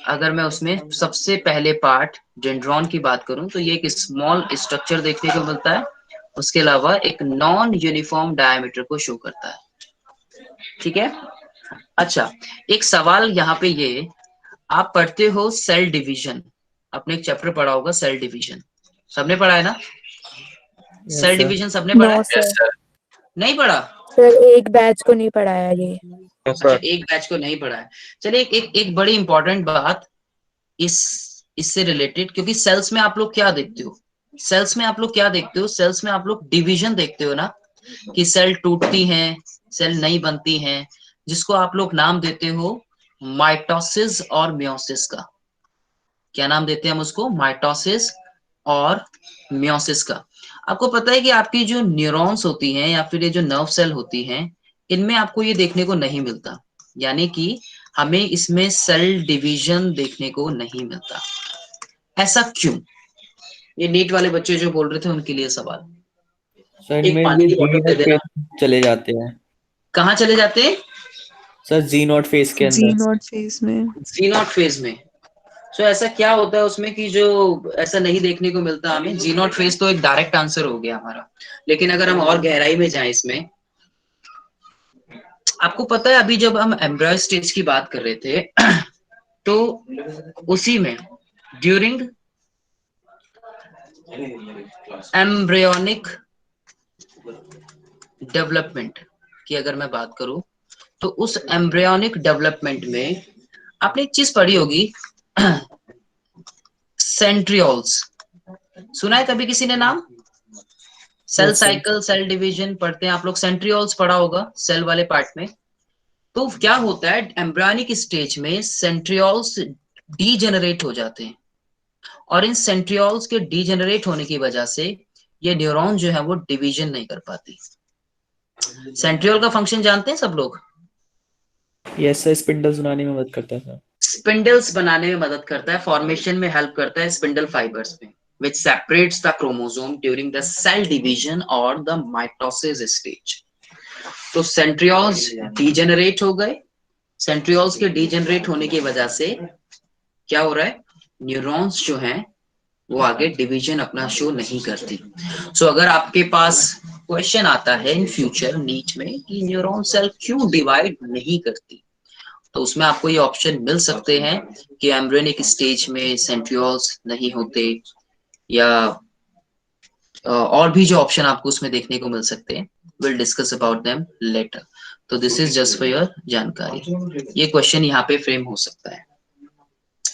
अगर मैं उसमें सबसे पहले पार्ट डेंड्रॉन की बात करूं तो ये एक स्मॉल स्ट्रक्चर देखने को मिलता है, उसके अलावा एक नॉन यूनिफॉर्म डायमीटर को शो करता है, ठीक है। अच्छा, एक सवाल यहाँ पे ये, आप पढ़ते हो सेल डिवीजन, आपने एक चैप्टर पढ़ा होगा सेल डिवीजन, सबने पढ़ा है ना? सेल डिवीजन सबने पढ़ा नो है? सर, नहीं पढ़ा? सर एक बैच को नहीं पढ़ाया ये। अच्छा, एक बैच को नहीं पढ़ा है। चलिए एक बड़ी इंपॉर्टेंट बात इससे रिलेटेड, क्योंकि सेल्स में आप लोग क्या देखते हो? सेल्स में आप लोग क्या देखते हो? सेल्स में आप लोग डिवीजन देखते हो ना, कि सेल टूटती हैं, सेल नहीं बनती हैं, जिसको आप लोग नाम देते हो माइटोसिस और मियोसिस का। क्या नाम देते हैं हम उसको? माइटोसिस और मियोसिस का। आपको पता है कि आपकी जो न्यूरॉन्स होती हैं या फिर ये जो नर्व सेल होती हैं, इनमें आपको ये देखने को नहीं मिलता, यानी कि हमें इसमें सेल डिवीजन देखने को नहीं मिलता। ऐसा क्यों? ये नीट वाले बच्चे जो बोल रहे थे उनके लिए सवाल। सर एक इनमें पानी ये की जी बोतल दे नॉट देना। फेज चले जाते हैं कहाँ चले जाते हैं? सर, जी नॉट फेज के जी अंदर। नॉट फेज में। जी नॉट फेज में। सो ऐसा क्या होता है उसमें कि जो ऐसा नहीं देखने को मिलता हमें? जी नॉट फेज तो एक डायरेक्ट आंसर हो गया हमारा, लेकिन अगर हम और गहराई में जाएं इसमें, आपको पता है अभी जब हम एम्ब्रॉय स्टेज की बात कर रहे थे तो उसी में ड्यूरिंग एम्ब्रियोनिक डेवलपमेंट की अगर मैं बात करूं, तो उस एम्ब्रियोनिक डेवलपमेंट में आपने एक चीज पढ़ी होगी, सेंट्रियोल्स। सुना है कभी किसी ने नाम? Cell Yes, sir. Cycle, cell division पढ़ते हैं आप लोग, सेंट्रियोल्स पढ़ा होगा सेल वाले पार्ट में। तो क्या होता है एम्ब्रियोनिक स्टेज में? सेंट्रियोल्स डीजेनरेट हो जाते हैं, और इन सेंट्रियोल्स के डीजेनरेट होने की वजह से ये न्यूरॉन जो है वो डिवीजन नहीं कर पाती। सेंट्रियोल का फंक्शन जानते हैं सब लोग? यस सर, स्पिंडल्स बनाने में मदद करता है सर। स्पिंडल्स बनाने में मदद करता है, फॉर्मेशन में हेल्प करता है स्पिंडल फाइबर्स में, which separates the chromosome during the cell division or the mitosis stage. तो सेंट्रियोल्स डीजेनरेट हो गए, सेंट्रियोल्स के डीजेनरेट होने की वजह से क्या हो रहा है? न्यूरॉन्स जो हैं वो आगे डिवीजन अपना शो नहीं करती। सो अगर आपके पास क्वेश्चन आता है इन फ्यूचर नीट में कि न्यूरॉन सेल क्यों डिवाइड नहीं करती, तो उसमें आपको ये ऑप्शन मिल सकते हैं कि एम्ब्रियोनिक स्टेज में सेंट्रियोल्स नहीं होते, या और भी जो ऑप्शन आपको उसमें देखने को मिल सकते हैं। Will discuss about them later. तो this is just for your जानकारी। ये क्वेश्चन यहाँ पे फ्रेम हो सकता है।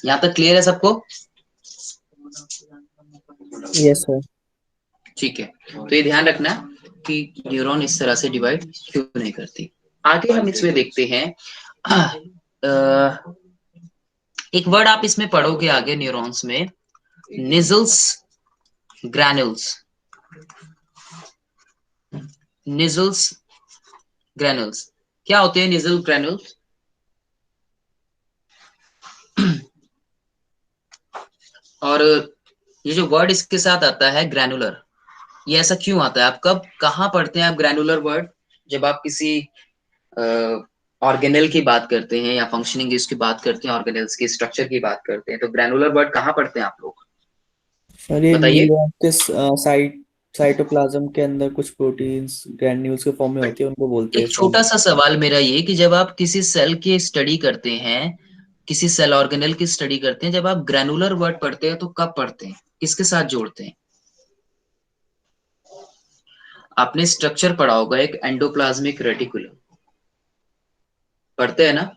यहाँ तक क्लियर है सबको? Yes sir. ठीक है, तो ये ध्यान रखना कि न्यूरॉन इस तरह से डिवाइड क्यों नहीं करती। आगे हम इसमें देखते हैं, एक वर्ड आप इसमें पढ़ोगे आगे न्यूरॉन्स में, निजल्स ग्रैनुल्स। निजल्स ग्रैनुल्स क्या होते हैं? निजल ग्रैनुल्स और ये जो वर्ड इसके साथ आता है ग्रैनुलर, ये ऐसा क्यों आता है? आप कब कहाँ पढ़ते हैं आप ग्रैनुलर वर्ड? जब आप किसी ऑर्गेनेल की बात करते हैं या फंक्शनिंग की बात करते हैं, ऑर्गेनेल्स की स्ट्रक्चर की बात करते हैं, तो ग्रैनुलर वर्ड कहाँ पढ़ते हैं आप लोग? सर ये बताइए। न्यूरॉन के साइटोप्लाज्म के अंदर कुछ प्रोटीन्स ग्रैन्यूल्स के फॉर्म में होती है, उनको बोलते हैं एक छोटा सा सवाल मेरा ये कि जब आप किसी सेल की स्टडी करते हैं, किसी सेल ऑर्गेनेल की स्टडी करते हैं, जब आप ग्रैनुलर वर्ड पढ़ते हैं तो कब पढ़ते हैं? किसके साथ जोड़ते हैं? आपने स्ट्रक्चर पढ़ा होगा एक एंडोप्लाज्मिक रेटिकुलम, पढ़ते हैं ना?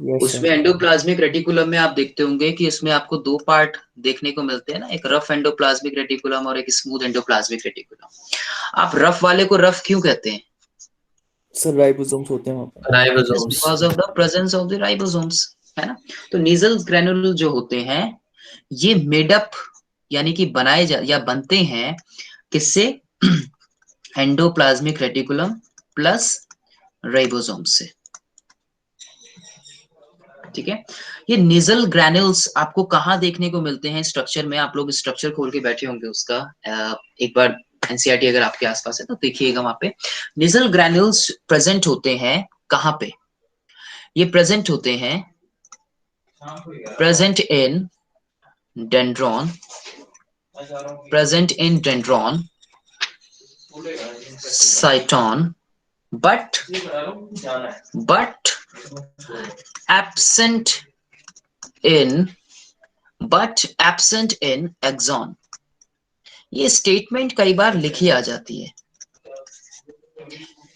यस उसमें सर। एंडोप्लाज्मिक रेटिकुलम में आप देखते होंगे कि इसमें आपको दो पार्ट देखने को मिलते हैं ना, एक रफ एंडोप्लाज्मिक रेटिकुलम और एक स्मूथ एंडोप्लाज्मिक रेटिकुलम। आप रफ वाले को रफ क्यों कहते हैं? सर राइबोसोम्स होते हैं वहाँ पर। Ribosomes. Because of the presence of the ribosomes, है ना? तो नीजल ग्रैन्युल जो होते हैं ये मेडअप यानी कि बनाए या बनते हैं किससे? एंडोप्लाज्मिक रेटिकुलम प्लस राइबोसोम से, ठीक है? ये निजल ग्रैन्युल्स आपको कहाँ देखने को मिलते हैं स्ट्रक्चर में? आप लोग स्ट्रक्चर खोल के बैठे होंगे उसका, एक बार एनसीईआरटी अगर आपके आसपास है तो देखिएगा वहां पे निजल ग्रैन्युल्स प्रेजेंट होते हैं। कहाँ पे ये प्रेजेंट होते हैं? Present in dendron, present in dendron, साइटोन, but absent in axon। ये स्टेटमेंट कई बार लिखी आ जाती है,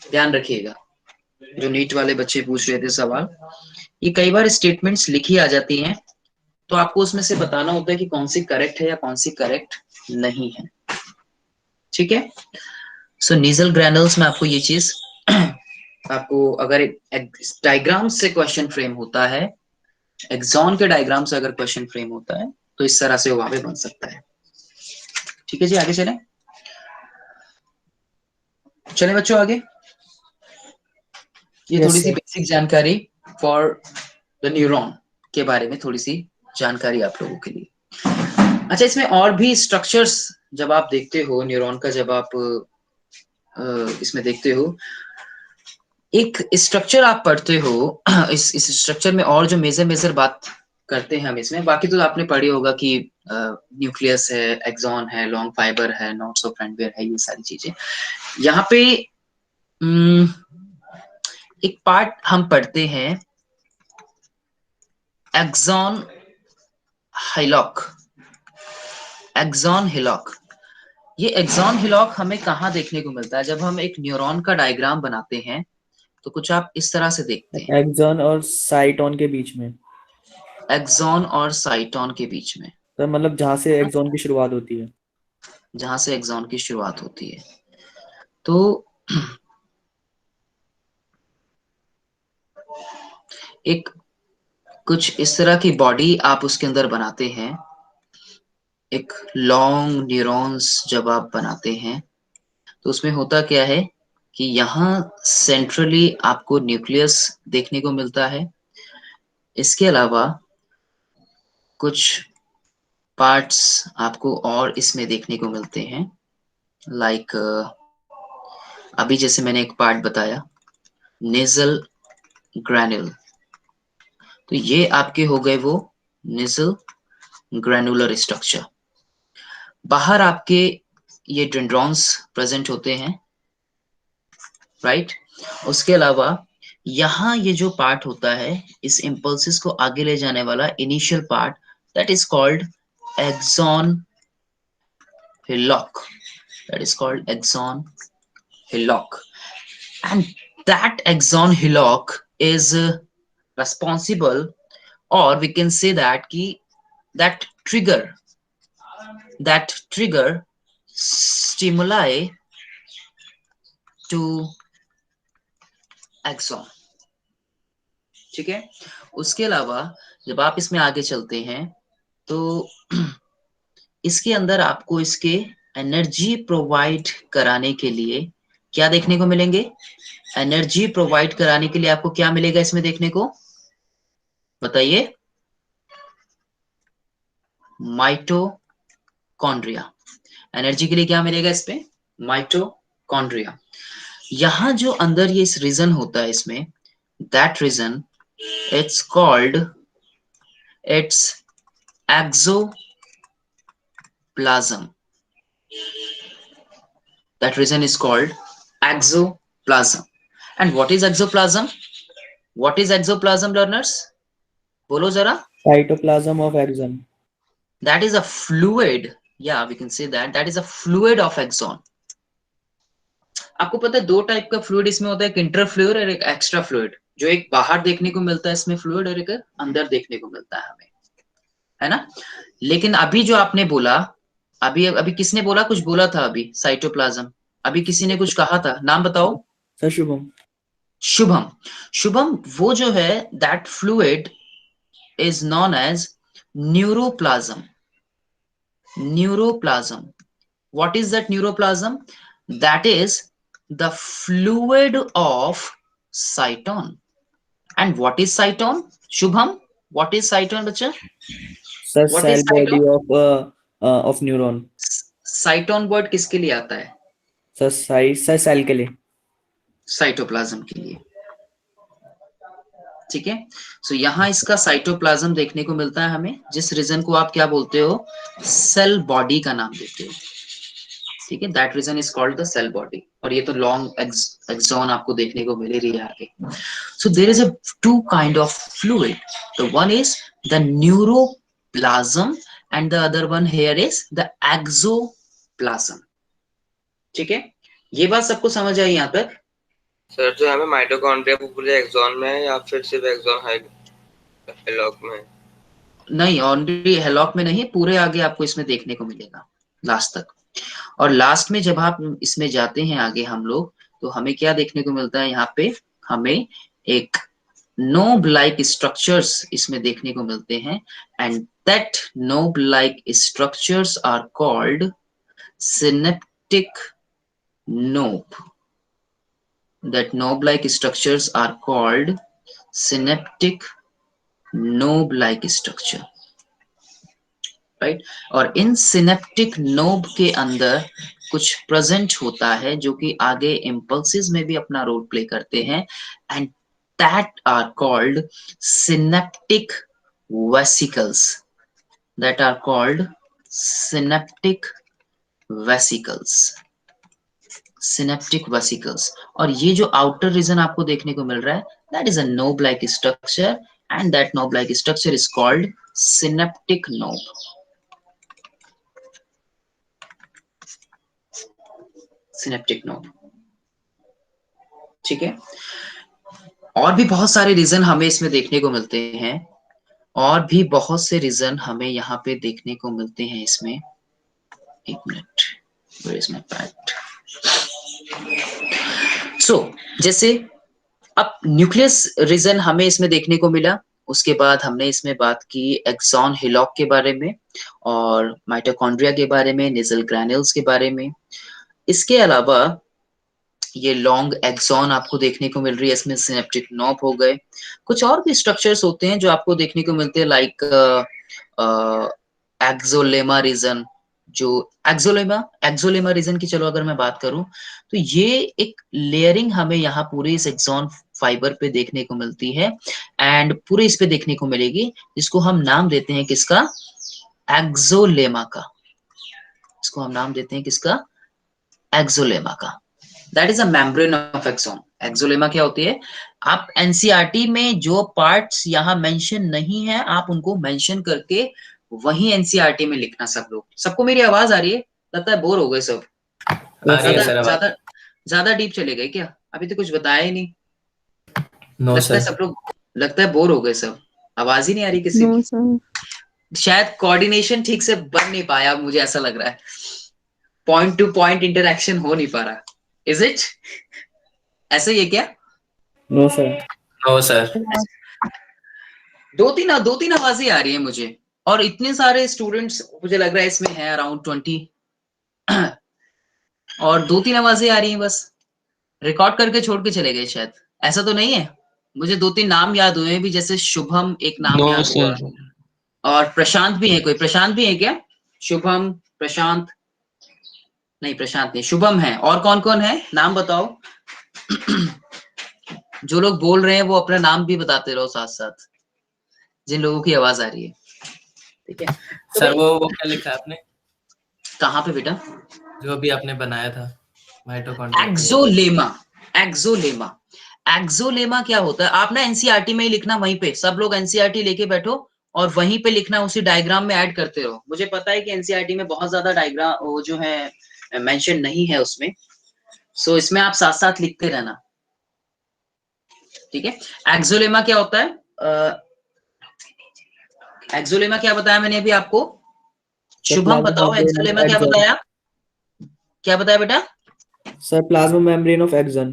ध्यान रखिएगा। जो नीट वाले बच्चे पूछ रहे थे सवाल, ये कई बार स्टेटमेंट्स लिखी आ जाती हैं, तो आपको उसमें से बताना होता है कि कौन सी करेक्ट है या कौन सी करेक्ट नहीं है, ठीक है? सो नीजल ग्रैन्युल्स में आपको ये चीज आपको अगर डायग्राम से क्वेश्चन फ्रेम होता है, एक्सॉन के डायग्राम से अगर क्वेश्चन फ्रेम होता है तो इस तरह से वहां पे बन सकता है, ठीक है जी? आगे चलें, चलें बच्चों आगे। ये Yes, थोड़ी सी sir. बेसिक जानकारी फॉर द न्यूरॉन के बारे में, थोड़ी सी जानकारी आप लोगों के लिए। अच्छा, इसमें और भी स्ट्रक्चर्स जब आप देखते हो न्यूरॉन का, जब आप इसमें देखते हो, एक स्ट्रक्चर आप पढ़ते हो, इस स्ट्रक्चर में और जो मेजर बात करते हैं हम इसमें, बाकी तो आपने पढ़ी होगा कि न्यूक्लियस है, एक्सॉन है, लॉन्ग फाइबर है, नोट्स ऑफ फ्रेंडवेयर है, ये सारी चीजें। यहाँ पे एक पार्ट हम पढ़ते हैं एक्सॉन हिलॉक। एक्सॉन हिलॉक, ये एक्सॉन हिलॉक हमें कहाँ देखने को मिलता है? जब हम एक न्यूरॉन का डायग्राम बनाते हैं तो कुछ आप इस तरह से देखते हैं, एक्सॉन और साइटोन के बीच में। एक्सॉन और साइटोन के बीच में, तो मतलब जहाँ से एक्सॉन की शुरुआत होती है। जहां से एक्सॉन की शुरुआत होती है। तो एक कुछ इस तरह की बॉडी आप उसके अंदर बनाते हैं। एक लॉन्ग न्यूरॉन्स जब आप बनाते हैं तो उसमें होता क्या है कि यहाँ सेंट्रली आपको न्यूक्लियस देखने को मिलता है। इसके अलावा कुछ पार्ट्स आपको और इसमें देखने को मिलते हैं, लाइक अभी जैसे मैंने एक पार्ट बताया नेजल ग्रैन्युल, तो ये आपके हो गए वो नेजल ग्रैनुलर स्ट्रक्चर। बाहर आपके ये डेंड्रॉन्स प्रेजेंट होते हैं, राइट? उसके अलावा यहाँ ये जो पार्ट होता है, इस इम्पल्सिस को आगे ले जाने वाला initial part, that is called axon hillock. That is called axon hillock, and that axon hillock is responsible, or we can say that ki that trigger stimuli to axon, ठीक है? उसके अलावा जब आप इसमें आगे चलते हैं तो इसके अंदर आपको इसके एनर्जी प्रोवाइड कराने के लिए क्या देखने को मिलेंगे? एनर्जी प्रोवाइड कराने के लिए आपको क्या मिलेगा इसमें देखने को? बताइए। माइटोकॉन्ड्रिया। एनर्जी के लिए क्या मिलेगा इस पे? माइटोकॉन्ड्रिया। यहां जो अंदर ये इस रीजन होता है इसमें, that region it's called it's axoplasm. That region is called exoplasm. And what is exoplasm? What is exoplasm, learners? Bolo zara. Cytoplasm of axon. That is a fluid. Yeah, we can say that. That is a fluid of axon. आपको पता है 2 type का fluid इसमें होता है, एक इंटरफ्लूइड और एक एक्स्ट्रा फ्लूइड। जो एक बाहर देखने को मिलता है इसमें फ्लूइड, और एक अंदर देखने को मिलता है हमें, है ना। लेकिन अभी जो आपने बोला, अभी अभी किसने बोला, कुछ बोला था अभी, साइटोप्लाज्म, अभी किसी ने कुछ कहा था, नाम बताओ। सर शुभम। शुभम, शुभम वो जो है that fluid is known as neuroplasm. Neuroplasm, what is that neuroplasm? That is the fluid of cyton. And what is cyton? Shubham, what is cyton, bacha? Sir What cell is body cyton? Of neuron. cyton word किसके लिए आता है? Sir cell के लिए। Cytoplasm के लिए, ठीक है। सो यहाँ इसका साइटोप्लाज्म देखने को मिलता है हमें, जिस रीजन को आप क्या बोलते हो, सेल बॉडी का नाम देते हो, ठीक है। That region is called the cell body. और ये तो लॉन्ग एक्सॉन आपको देखने को मिल रही है आगे। So there is a 2 kind of fluid, the one is the neuroplasm and the other one here is the axoplasm, ठीक है। ये बात सबको समझ आई यहाँ तक? सर जो हमें माइटोकॉन्ड्रिया वो पूरे एक्सॉन में है या फिर सिर्फ एक्सॉन हैलॉक में है? नहीं, ऑनली हेलॉक में नहीं, पूरे आगे आपको इसमें देखने को मिलेगा लास्ट तक। और लास्ट में जब आप इसमें जाते हैं आगे हम लोग, तो हमें क्या देखने को मिलता है यहाँ पे, हमें एक नोब लाइक स्ट्रक्चर्स इसमें देखने को मिलते हैं, and that knob like structures are called synaptic knob. That knob-like structures are called synaptic knob-like structure, right? और इन synaptic knob के अंदर कुछ प्रेजेंट होता है जो कि आगे impulses में भी अपना रोल प्ले करते हैं, and that are called synaptic vesicles. That are called synaptic vesicles. Synaptic vesicles. और ये जो आउटर रीजन आपको देखने को मिल रहा है, that is a knob like structure, and that knob like structure is called synaptic knob. Synaptic knob, ठीक है। और भी बहुत सारे रीजन हमें इसमें देखने को मिलते हैं, और भी बहुत से रीजन हमें यहाँ पे देखने को मिलते हैं इसमें। एक minute, where is my pad? सो जैसे अब न्यूक्लियस रीजन हमें इसमें देखने को मिला, उसके बाद हमने इसमें बात की एक्सॉन हिलॉक के बारे में और माइटोकॉन्ड्रिया के बारे में, नेजल ग्रैन्युल्स के बारे में। इसके अलावा ये लॉन्ग एक्सॉन आपको देखने को मिल रही है, इसमें सिनेप्टिक नोब हो गए। कुछ और भी स्ट्रक्चर्स होते हैं जो आपको देखने को मिलते हैं, लाइक एक्सोलेमा रीजन। जो एक्सोलेमा रीजन की चलो अगर मैं बात करूं, तो ये एक लेयरिंग हमें यहाँ पूरे इस एक्सॉन फाइबर पे देखने को मिलती है, एंड पूरे इस पे देखने को मिलेगी, जिसको हम नाम देते हैं किसका, एक्सोलेमा का। इसको हम नाम देते हैं किसका, एक्सोलेमा का। That is a membrane of axon. Axolemma क्या होती है, आप एनसीईआरटी में जो पार्ट्स यहाँ मेंशन नहीं है, आप उनको मेंशन करके वही एनसीईआरटी में लिखना सब लोग। सबको मेरी आवाज आ रही है? लगता है बोर हो गए सब, ज्यादा डीप चले गए क्या? अभी तो कुछ बताया ही नहीं। नो लगता है सर। सब लोग, लगता है बोर हो गए सब, आवाज ही नहीं आ रही किसी नो की। सर। शायद कोऑर्डिनेशन ठीक से बन नहीं पाया, मुझे ऐसा लग रहा है, पॉइंट टू पॉइंट इंटरेक्शन हो नहीं पा रहा। इज इट ऐसे ही है क्या? No sir. No sir. दो तीन आवाजें आ रही है मुझे, और इतने सारे स्टूडेंट्स मुझे लग रहा है इसमें है अराउंड 20, और 2-3 आवाजें आ रही हैं बस। रिकॉर्ड करके छोड़ के चले गए शायद, ऐसा तो नहीं है? मुझे 2-3 नाम याद हुए भी, जैसे शुभम एक नाम नो याद हुआ, सर। और प्रशांत भी है। कोई प्रशांत भी है क्या? शुभम, प्रशांत नहीं, प्रशांत नहीं, शुभम है। और कौन कौन है, नाम बताओ। जो लोग बोल रहे हैं वो अपना नाम भी बताते रहो साथ साथ, जिन लोगों की आवाज आ रही है, ठीक है। तो सर वो क्या लिखा है आपने, कहाँ पे बेटा? जो अभी आपने बनाया था माइटोकॉन्ड्रिया? एक्सोलेमा। एक्सोलेमा, एक्सोलेमा क्या होता है, आप ना एनसीईआरटी में ही लिखना, वहीं पे सब लोग एनसीईआरटी लेके बैठो और वहीं पे लिखना, उसी डायग्राम में ऐड करते रहो। मुझे पता है कि एनसीईआरटी में बहुत ज्यादा डायग्राम वो जो है मेंशन नहीं है उसमें, सो इसमें आप साथ साथ लिखते रहना, ठीक है। एक्सोलेमा क्या होता है? एक्सोलेमा क्या बताया मैंने अभी आपको? शुभम बताओ, एक्सोलेमा क्या बताया? क्या बताया बेटा? Sir plasma membrane of axon.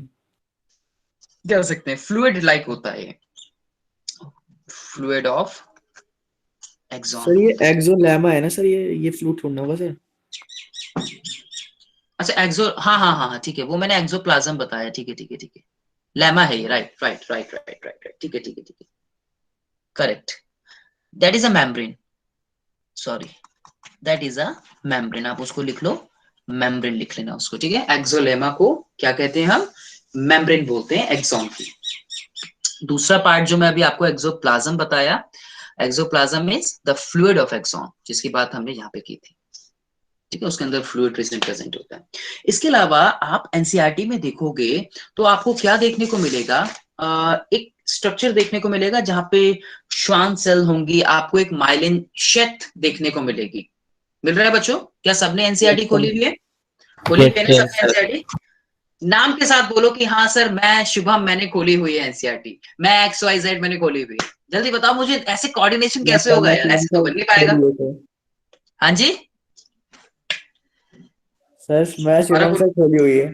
कह सकते हैं फ्लूइड लाइक होता है, फ्लूइड ऑफ एक्सॉन। सर ये एक्सोलेमा है ना सर, ये फ्लूइड थोड़ा होगा सर। अच्छा एक्सो, हाँ हाँ हाँ हाँ ठीक है, वो मैंने एक्सोप्लाज्म बताया, ठीक है ठीक है ठीक है। लेमा है ये, right right right right right right, ठीक है ठीक है ठीक है, correct. That is a membrane, sorry that is a membrane, आप उसको लिख लो, मेम्ब्रेन लिख लेना उसको, ठीक है। एक्सोलेमा को क्या कहते हैं हम? मेम्ब्रेन बोलते हैं एक्सॉन की। दूसरा पार्ट जो मैं अभी आपको एक्सोप्लाज्म बताया, axoplasm is the fluid of axon, जिसकी बात हमने यहाँ पे की थी, ठीक है। उसके अंदर फ्लूइड प्रेजेंट होता है। इसके अलावा आप एनसीईआरटी में देखोगे तो आपको क्या देखने को मिलेगा? एक स्ट्रक्चर देखने को मिलेगा जहां पे श्वान सेल होंगी, आपको एक माइलिन शेथ देखने को मिलेगी। मिल रहा है बच्चों? क्या सबने एनसीईआरटी खोली हुई है? खोली हुई है ना सबने एनसीईआरटी? नाम के साथ बोलो कि हाँ सर मैं शुभम, मैंने खोली हुई है एनसीईआरटी, मैं XYZ मैंने खोली हुई है। जल्दी बताओ मुझे, ऐसे कोऑर्डिनेशन कैसे होगा यार? ऐसे तो बन नहीं पाएगा। हाँ जी सर मैं शुभम से खोली हुई है।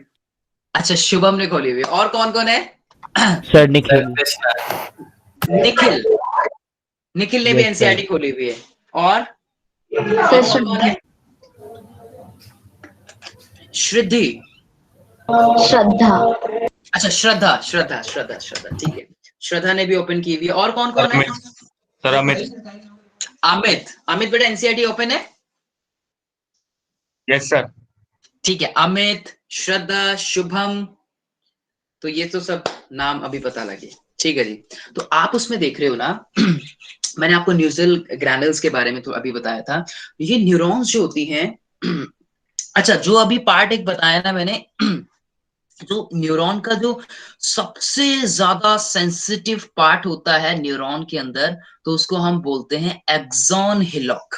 अच्छा शुभम ने खोली हुई है, और कौन कौन है? सर निखिल। निखिल, निखिल ने भी Yes, एनसीईआरटी sir. खोली हुई है। और कौन है? श्रिद्धि, श्रद्धा। अच्छा श्रद्धा श्रद्धा श्रद्धा श्रद्धा, ठीक है, श्रद्धा ने भी ओपन की हुई है। और कौन कौन है? सर अमित। अमित, अमित बेटा एनसीईआरटी ओपन है? Yes sir. ठीक है, अमित, श्रद्धा, शुभम, तो ये तो सब नाम अभी पता लगे, ठीक है जी। तो आप उसमें देख रहे हो ना मैंने आपको न्यूज़ल ग्रैनुल्स के बारे में तो अभी बताया था। ये न्यूरॉन्स जो होती हैं अच्छा जो अभी पार्ट एक बताया ना मैंने जो न्यूरॉन का जो सबसे ज्यादा सेंसिटिव पार्ट होता है न्यूरॉन के अंदर, तो उसको हम बोलते हैं एक्सॉन हिलॉक।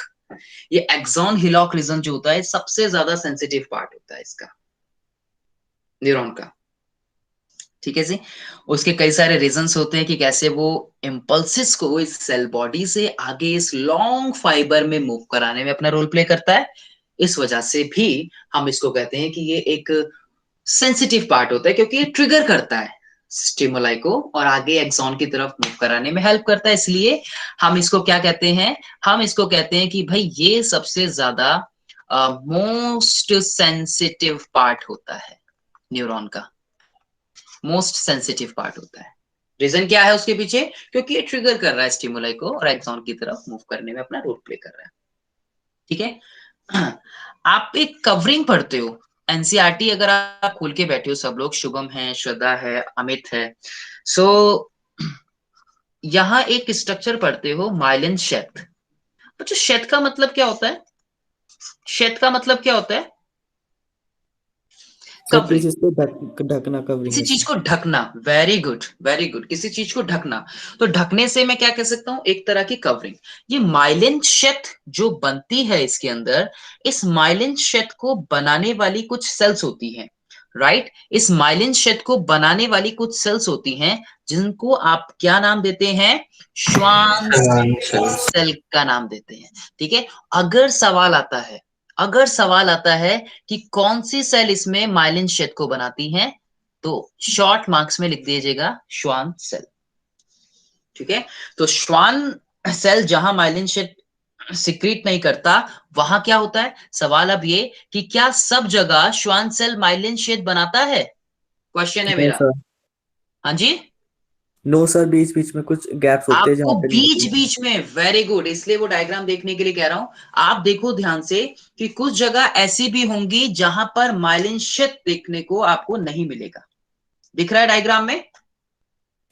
ये एक्सॉन हिलॉक रीजन जो होता है सबसे ज्यादा सेंसिटिव पार्ट होता है इसका, न्यूरॉन का, ठीक है जी। उसके कई सारे रीजंस होते हैं कि कैसे वो इम्पल्सिस को इस सेल बॉडी से आगे इस लॉन्ग फाइबर में मूव कराने में अपना रोल प्ले करता है। इस वजह से भी हम इसको कहते हैं कि ये एक सेंसिटिव पार्ट होता है, क्योंकि ये ट्रिगर करता है स्टिमुलाई को और आगे एक्सॉन की तरफ मूव कराने में हेल्प करता है। इसलिए हम इसको क्या कहते हैं? हम इसको कहते हैं कि भाई ये सबसे ज्यादा मोस्ट सेंसिटिव पार्ट होता है न्यूरॉन का, मोस्ट सेंसिटिव पार्ट होता है। रीजन क्या है उसके पीछे? क्योंकि ये ट्रिगर कर रहा है स्टिमुलाई को और एक्सॉन की तरफ मूव करने में अपना रोल प्ले कर रहा है, ठीक है। आप एक कवरिंग पढ़ते हो एनसीईआरटी, अगर आप खोल के बैठे हो, सब लोग, शुभम है, श्रद्धा है, अमित है, सो यहाँ एक स्ट्रक्चर पढ़ते हो माइलिन शेथ। बच्चों शेथ का मतलब क्या होता है? शेथ का मतलब क्या होता है? कवरिंग, ढकना, कवरिंग। किसी चीज को ढकना, वेरी गुड वेरी गुड, किसी चीज को ढकना। तो ढकने से मैं क्या कह सकता हूं? एक तरह की कवरिंग। ये माइलिन शेथ जो बनती है इसके अंदर, इस माइलिन शेथ को बनाने वाली कुछ सेल्स होती हैं, राइट। इस माइलिन शेथ को बनाने वाली कुछ सेल्स होती हैं जिनको आप क्या नाम देते हैं? श्वान सेल का नाम देते हैं, ठीक है। अगर सवाल आता है कि कौन सी सेल इसमें माइलिन शेथ को बनाती है, तो शॉर्ट मार्क्स में लिख दीजिएगा श्वान सेल, ठीक है। तो श्वान सेल जहां माइलिन शेथ सिक्रीट नहीं करता, वहां क्या होता है? सवाल अब ये कि क्या सब जगह श्वान सेल माइलिन शेथ बनाता है? क्वेश्चन है मेरा। हाँ जी, नो सर, बीच बीच में कुछ गैप्स होते हैं आपको जहाँ पे बीच बीच में, वेरी गुड, इसलिए वो डायग्राम देखने के लिए कह रहा हूं। आप देखो ध्यान से कि कुछ जगह ऐसी भी होंगी जहां पर माइलिन शेथ देखने को आपको नहीं मिलेगा। दिख रहा है डायग्राम में?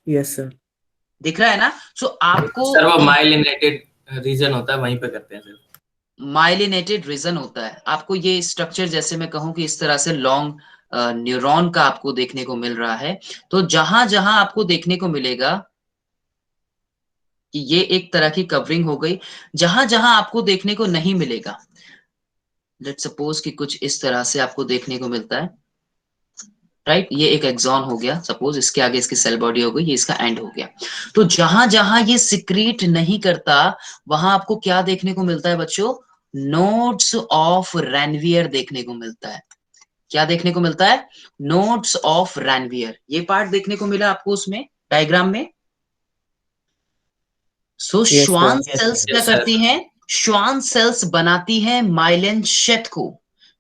Yes sir. दिख रहा है ना? सो आपको सर वो माइलिनेटेड रीजन होता है, वहीं पे करते हैं सर। माइलिनेटेड रीजन होता है। आपको ये स्ट्रक्चर, जैसे मैं कहूं कि इस तरह से लॉन्ग न्यूरॉन का आपको देखने को मिल रहा है, तो जहां जहां आपको देखने को मिलेगा कि ये एक तरह की कवरिंग हो गई, जहां जहां आपको देखने को नहीं मिलेगा, लेट्स सपोज कि कुछ इस तरह से आपको देखने को मिलता है, राइट, ये एक एक्सॉन हो गया, सपोज इसके आगे इसकी सेल बॉडी हो गई, ये इसका एंड हो गया। तो जहां जहां ये सिक्रीट नहीं करता वहां आपको क्या देखने को मिलता है बच्चों? नोड्स ऑफ रैनवियर देखने को मिलता है। क्या देखने को मिलता है? Nodes of Ranvier. ये पार्ट देखने को मिला आपको उसमें डायग्राम में। सो श्वान सेल्स क्या करती हैं? श्वान सेल्स बनाती हैं माइलिन शेथ को।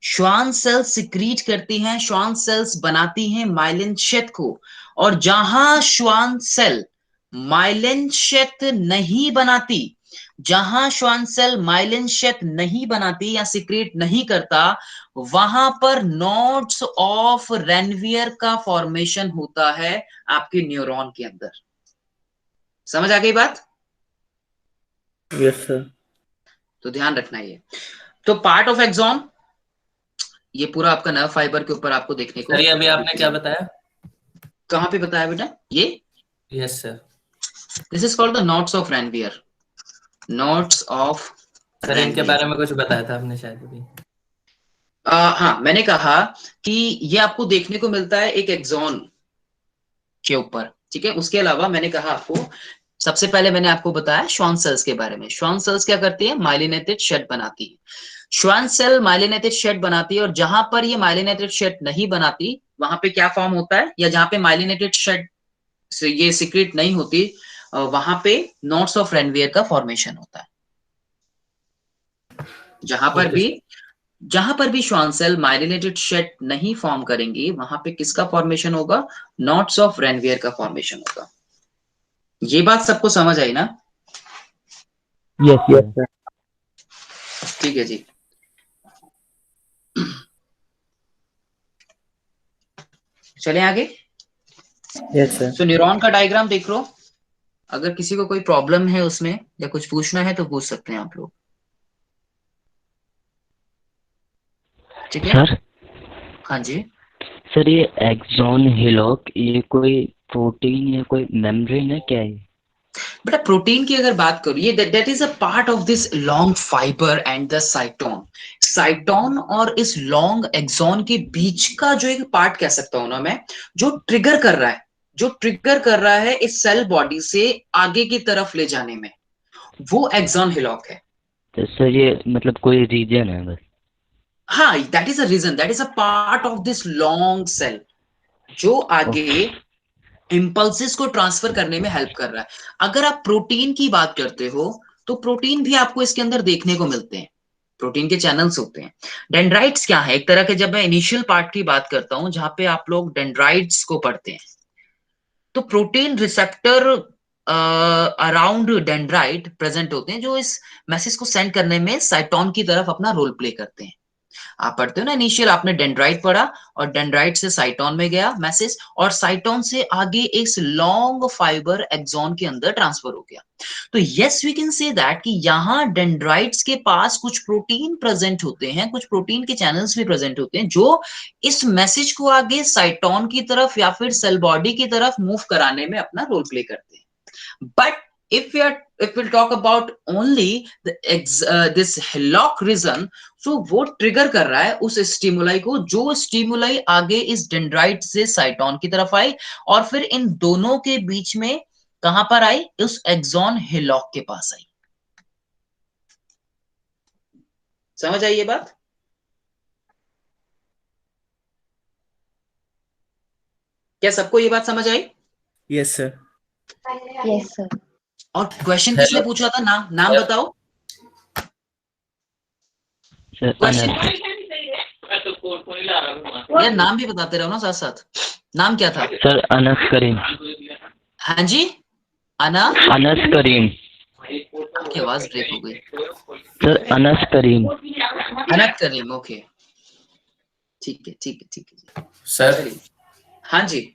श्वान सेल्स सिक्रीट करती हैं, श्वान सेल्स बनाती हैं माइलिन शेथ को। और जहां श्वान सेल माइलिन शेथ नहीं बनाती, जहां श्वान सेल माइलिन शेथ नहीं बनाती या सिक्रीट नहीं करता, वहां पर नोड्स ऑफ रैनवियर का फॉर्मेशन होता है आपके न्यूरॉन के अंदर। समझ आ गई बात? Yes sir. तो ध्यान रखना ये। तो पार्ट ऑफ एक्सॉन, ये पूरा आपका नर्व फाइबर के ऊपर आपको देखने को। सर ये अभी आपने क्या बताया? कहां पे बताया बेटा ये? Yes sir. This is called the notes of Ranvier. Notes of sir इनके बारे में कुछ बताया था आपने शायद अभी। हाँ, मैंने कहा कि ये आपको देखने को मिलता है एक एक्सॉन के ऊपर, ठीक है। उसके अलावा मैंने कहा आपको, सबसे पहले मैंने आपको बताया श्वान सेल्स के बारे में। श्वान सेल्स क्या करती है? माइलिनेटेड शेड बनाती है। श्वान सेल माइलिनेटेड शेड बनाती है, और जहां पर ये माइलिनेटेड शेड नहीं बनाती वहां पे क्या फॉर्म होता है, या जहां पे माइलिनेटेड शेड से ये सिक्रेट नहीं होती वहां पे नोट्स ऑफ रैनवियर का फॉर्मेशन होता है। जहां पर भी श्वान सेल माइलिनेटेड शेड नहीं फॉर्म करेंगी वहां पे किसका फॉर्मेशन होगा? नोट्स ऑफ रैनवियर का फॉर्मेशन होगा। ये बात सबको समझ आई ना? Yes yes sir. ठीक है जी। चलें आगे। Yes sir. तो न्यूरॉन का डायग्राम देख लो। अगर किसी को कोई प्रॉब्लम है उसमें या कुछ पूछना है तो पूछ सकते हैं आप लोग, ठीक है? सर हाँ जी। सर ये एक्सॉन हिलॉक ये कोई प्रोटीन या कोई मेम्ब्रेन है क्या है? बेटा प्रोटीन की अगर बात करूं, ये that is a part of this long fibre and the साइटोन। साइटोन और इस लॉन्ग एक्सॉन के बीच का जो एक पार्ट कह सकता हूं ना मैं, जो ट्रिगर कर रहा है इस सेल बॉडी से आगे की तरफ ले जाने में, वो एक्सॉन हिलॉक है। तो सर ये मतलब कोई रीजन है बस? हाँ, that is a region, that is a part of this long cell जो आगे इंपल्सेस को ट्रांसफर करने में हेल्प कर रहा है। अगर आप प्रोटीन की बात करते हो तो प्रोटीन भी आपको इसके अंदर देखने को मिलते हैं। प्रोटीन के चैनल्स होते हैं। डेंड्राइट्स क्या है? एक तरह के, जब मैं इनिशियल पार्ट की बात करता हूं जहां पे आप लोग डेंड्राइट्स को पढ़ते हैं, तो protein receptor around dendrite present होते हैं जो इस मैसेज को सेंड करने में साइटोन की तरफ अपना रोल प्ले करते हैं। आप पढ़ते हो ना इनिशियल, आपने डेंड्राइट पढ़ा और डेंड्राइट से साइटोन में गया मैसेज, और साइटोन से आगे इस लॉन्ग फाइबर एक्सॉन के अंदर ट्रांसफर हो गया। तो yes we can say that कि यहां डेंड्राइट्स के पास कुछ प्रोटीन प्रेजेंट होते हैं, कुछ प्रोटीन के चैनल्स भी प्रेजेंट होते हैं जो इस मैसेज को आगे साइटोन की तरफ या फिर सेल बॉडी की तरफ मूव कराने में अपना रोल प्ले करते हैं। But if we'll talk about only this hillock region, so वो ट्रिगर कर रहा है उस स्टिमुलाई को, जो स्टिमुलाई आगे इस डेंड्राइट से साइटोन की तरफ आई और फिर इन दोनों के बीच में कहां पर आई? उस एक्सॉन हिलॉक के पास आई। समझ आई ये बात? क्या सबको ये बात समझ आई? Yes sir. Yes sir. और क्वेश्चन किसने पूछा था? नाम बताओ। Sir question Anas. यार नाम भी बताते रहो ना साथ साथ। नाम क्या था? सर अनस करीम। हाँ जी, अनस करीम। आपकी आवाज ब्रेक हो गई। सर अनस करीम। अनस करीम, ओके, ठीक है। सर हाँ जी।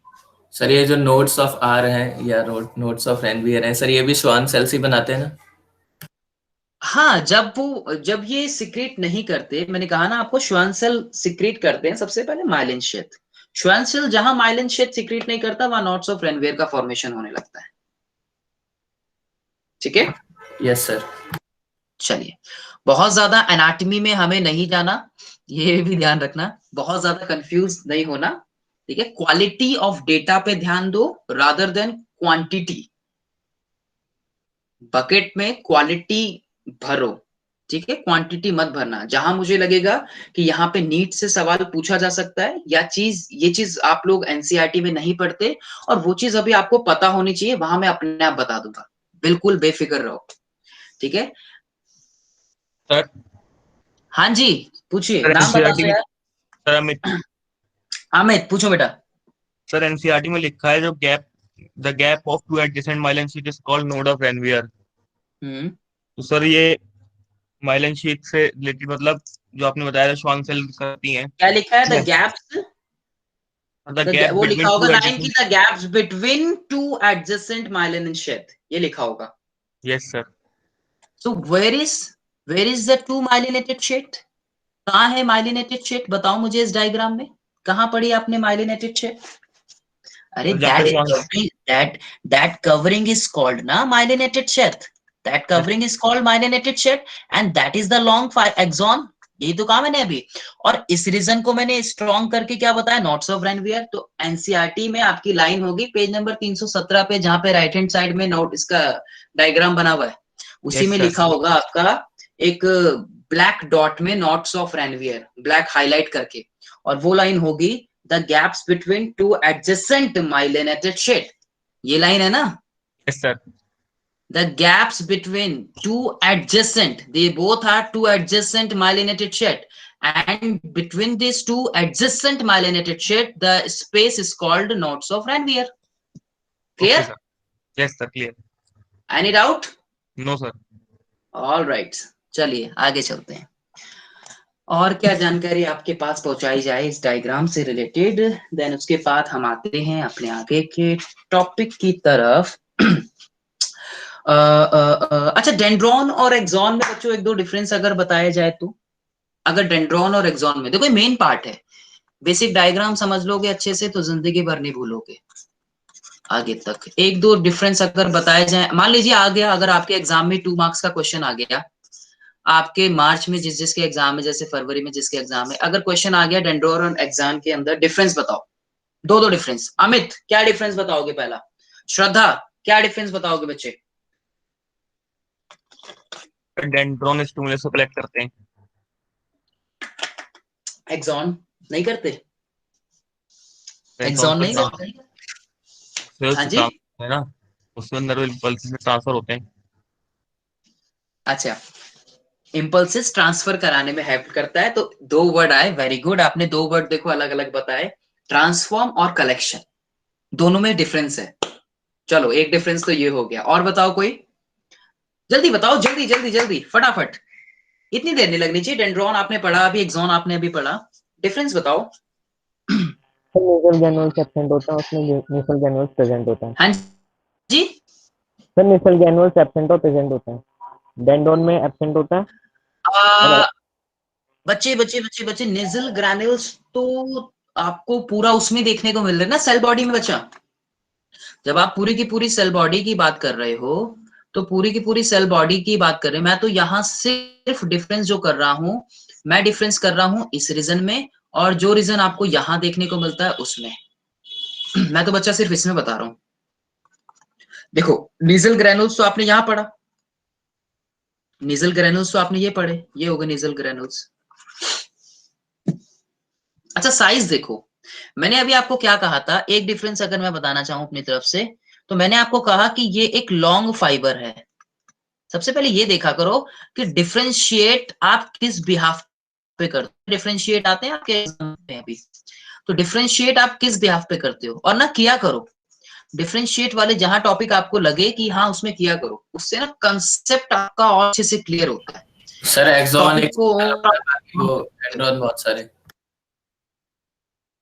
सर ये जो नोट्स ऑफ आर हैं या नोट्स ऑफ रैनवियर हैं, सर ये भी श्वान सेल्स ही बनाते हैं ना? हाँ, जब ये सिक्रेट नहीं करते, मैंने कहा ना आपको, श्वान सेल सिक्रेट करते हैं सबसे पहले माइलिन शेथ। श्वान सेल जहां माइलिन शेथ सिक्रेट नहीं करता वहां नोट्स ऑफ रैनवियर का फॉर्मेशन होने लगता है। ठीक है? Yes sir. चलिए, बहुत ज्यादा एनाटॉमी में हमें नहीं जाना, ये भी ध्यान रखना, बहुत ज्यादा कंफ्यूज नहीं होना, ठीक है, क्वालिटी ऑफ डेटा पे ध्यान दो रादर देन क्वांटिटी। बकेट में क्वालिटी भरो, ठीक है, क्वांटिटी मत भरना। जहां मुझे लगेगा कि यहाँ पे नीट से सवाल पूछा जा सकता है या ये चीज आप लोग एनसीईआरटी में नहीं पढ़ते और वो चीज अभी आपको पता होनी चाहिए, वहां मैं अपने आप बता दूंगा, बिल्कुल बेफिक्र रहो, ठीक है। सर हाँ जी पूछिए, सर नाम बता दो एनसीईआरटी यार। सर अमित अमित पूछो बेटा। सर एनसीईआरटी में लिखा है जो the gap of two adjacent Mylan sheet is called node of Ranvier. तो सर ये माइलन शीट से रिलेटेड मतलब जो आपने बताया था श्वान सेल करती हैं, क्या लिखा है? द गैप्स, द गैप वो लिखा बिटवीन होगा टू लाइन की, adjacent. The gaps between two adjacent myelin sheath, ये लिखा होगा। Yes sir. So where is the two myelinated sheath? कहाँ है माइलिनेटेड शेथ? बताओ मुझे इस डायग्राम में कहाँ पढ़ी आपने माइलिनेटेड शेथ? अरे जहाँ पे श्वान that covering is called ना myelinated sheath, that covering is called myelinated sheath and that is the long axon। यही तो कहा मैंने अभी। और इस रीजन को मैंने स्ट्रॉन्ग करके क्या बताया? Nodes of Ranvier. तो एनसीईआरटी में आपकी लाइन होगी पेज नंबर 317 पे, जहां पे राइट हैंड साइड में नोट इसका डायग्राम बना हुआ है, उसी में लिखा होगा आपका एक ब्लैक डॉट में nodes of Ranvier, black highlight करके, और वो लाइन होगी the gaps between two adjacent myelinated sheath। ये लाइन है ना? Yes sir. The gaps between two adjacent, they both are two adjacent myelinated sheath, and between these two adjacent myelinated sheath, the space is called nodes of Ranvier। Clear? Yes sir clear. Any doubt? No sir. All right, चलिए आगे चलते हैं। और क्या जानकारी आपके पास पहुंचाई जाए इस डायग्राम से रिलेटेड, देन उसके बाद हम आते हैं अपने आगे के टॉपिक की तरफ। अच्छा, डेंड्रॉन और एक्सॉन में बच्चों एक दो डिफरेंस अगर बताया जाए तो, अगर डेंड्रॉन और एक्सॉन में, देखो मेन पार्ट है, बेसिक डायग्राम समझ लोगे अच्छे से तो जिंदगी भर नहीं भूलोगे आगे तक। एक दो डिफरेंस अगर बताए जाए, मान लीजिए आ गया, अगर आपके एग्जाम में 2 मार्क्स का क्वेश्चन आ गया, आपके मार्च में जिसके एग्जाम है, जैसे फरवरी में जिसके एग्जाम है, अगर क्वेश्चन आ गया डेंड्रॉन और एग्जाम के अंदर, डिफरेंस बताओ, दो डिफरेंस। अमित क्या डिफरेंस बताओगे? पहला श्रद्धा क्या डिफरेंस बताओगे बच्चे? डेंड्रॉन स्टिमुलस को कलेक्ट करते हैं, एक्सॉन नहीं करते, एक्सॉन एक्सॉन पर नहीं करते। हाँ जी, है ना, उसके अंदर इम्पल्स में ट्रांसफर होते हैं। अच्छा, इम्पल्सेस ट्रांसफर कराने में हेल्प करता है। तो 2 वर्ड आए, वेरी गुड, आपने 2 वर्ड देखो अलग अलग बताए, ट्रांसफॉर्म और कलेक्शन, दोनों में डिफरेंस है। चलो एक डिफरेंस तो ये हो गया, और बताओ कोई, जल्दी बताओ, जल्दी जल्दी जल्दी फटाफट, इतनी देर नहीं लगनी चाहिए। डेंड्रॉन आपने पढ़ा अभी, एक्सॉन आपने अभी पढ़ा, डिफरेंस बताओ। नेसल गैनुअल्स एब्सेंट होता है, उसमें नेसल गैनुअल्स प्रेजेंट होता है। हाँ जी सर नेसल गैनुअल्स एब्सेंट और प्रेजेंट होता है, डेंड्रॉन में एब्सेंट होता है। बच्चे बच्चे बच्चे बच्चे नेजल ग्रैन्युल्स तो आपको पूरा उसमें देखने को मिल रहा है ना, सेल बॉडी में। बच्चा जब आप पूरी की पूरी सेल बॉडी की बात कर रहे हो, तो पूरी की पूरी सेल बॉडी की बात कर रहे हैं। मैं तो यहाँ सिर्फ डिफरेंस जो कर रहा हूँ, मैं डिफरेंस कर रहा हूँ इस रीजन में, और जो रीजन आपको यहाँ देखने को मिलता है उसमें। मैं तो बच्चा सिर्फ इसमें बता रहा हूँ। देखो नीजल ग्रैनुल्स तो आपने यहाँ पढ़ा, नीजल ग्रैनुल्स तो आपने ये पढ़े, ये हो गए नीजल ग्रैनुल्स। अच्छा साइज देखो, मैंने अभी आपको क्या कहा था, एक डिफरेंस अगर मैं बताना चाहूं अपनी तरफ से, तो मैंने आपको कहा कि ये एक लॉन्ग फाइबर है। सबसे पहले ये देखा करो कि डिफरेंशिएट आप किस बिहाफ पे करते हो। डिफरेंशिएट आते हैं आपके एग्जाम में अभी, तो डिफरेंशिएट आप किस बिहाफ पे करते हो, और ना किया करो डिफरेंशिएट वाले जहां टॉपिक आपको लगे कि हाँ उसमें किया करो, उससे ना कंसेप्ट आपका और अच्छे से क्लियर होता है। सर एक्सॉन टॉपिक को वो डेंड्रॉन बहुत सारे।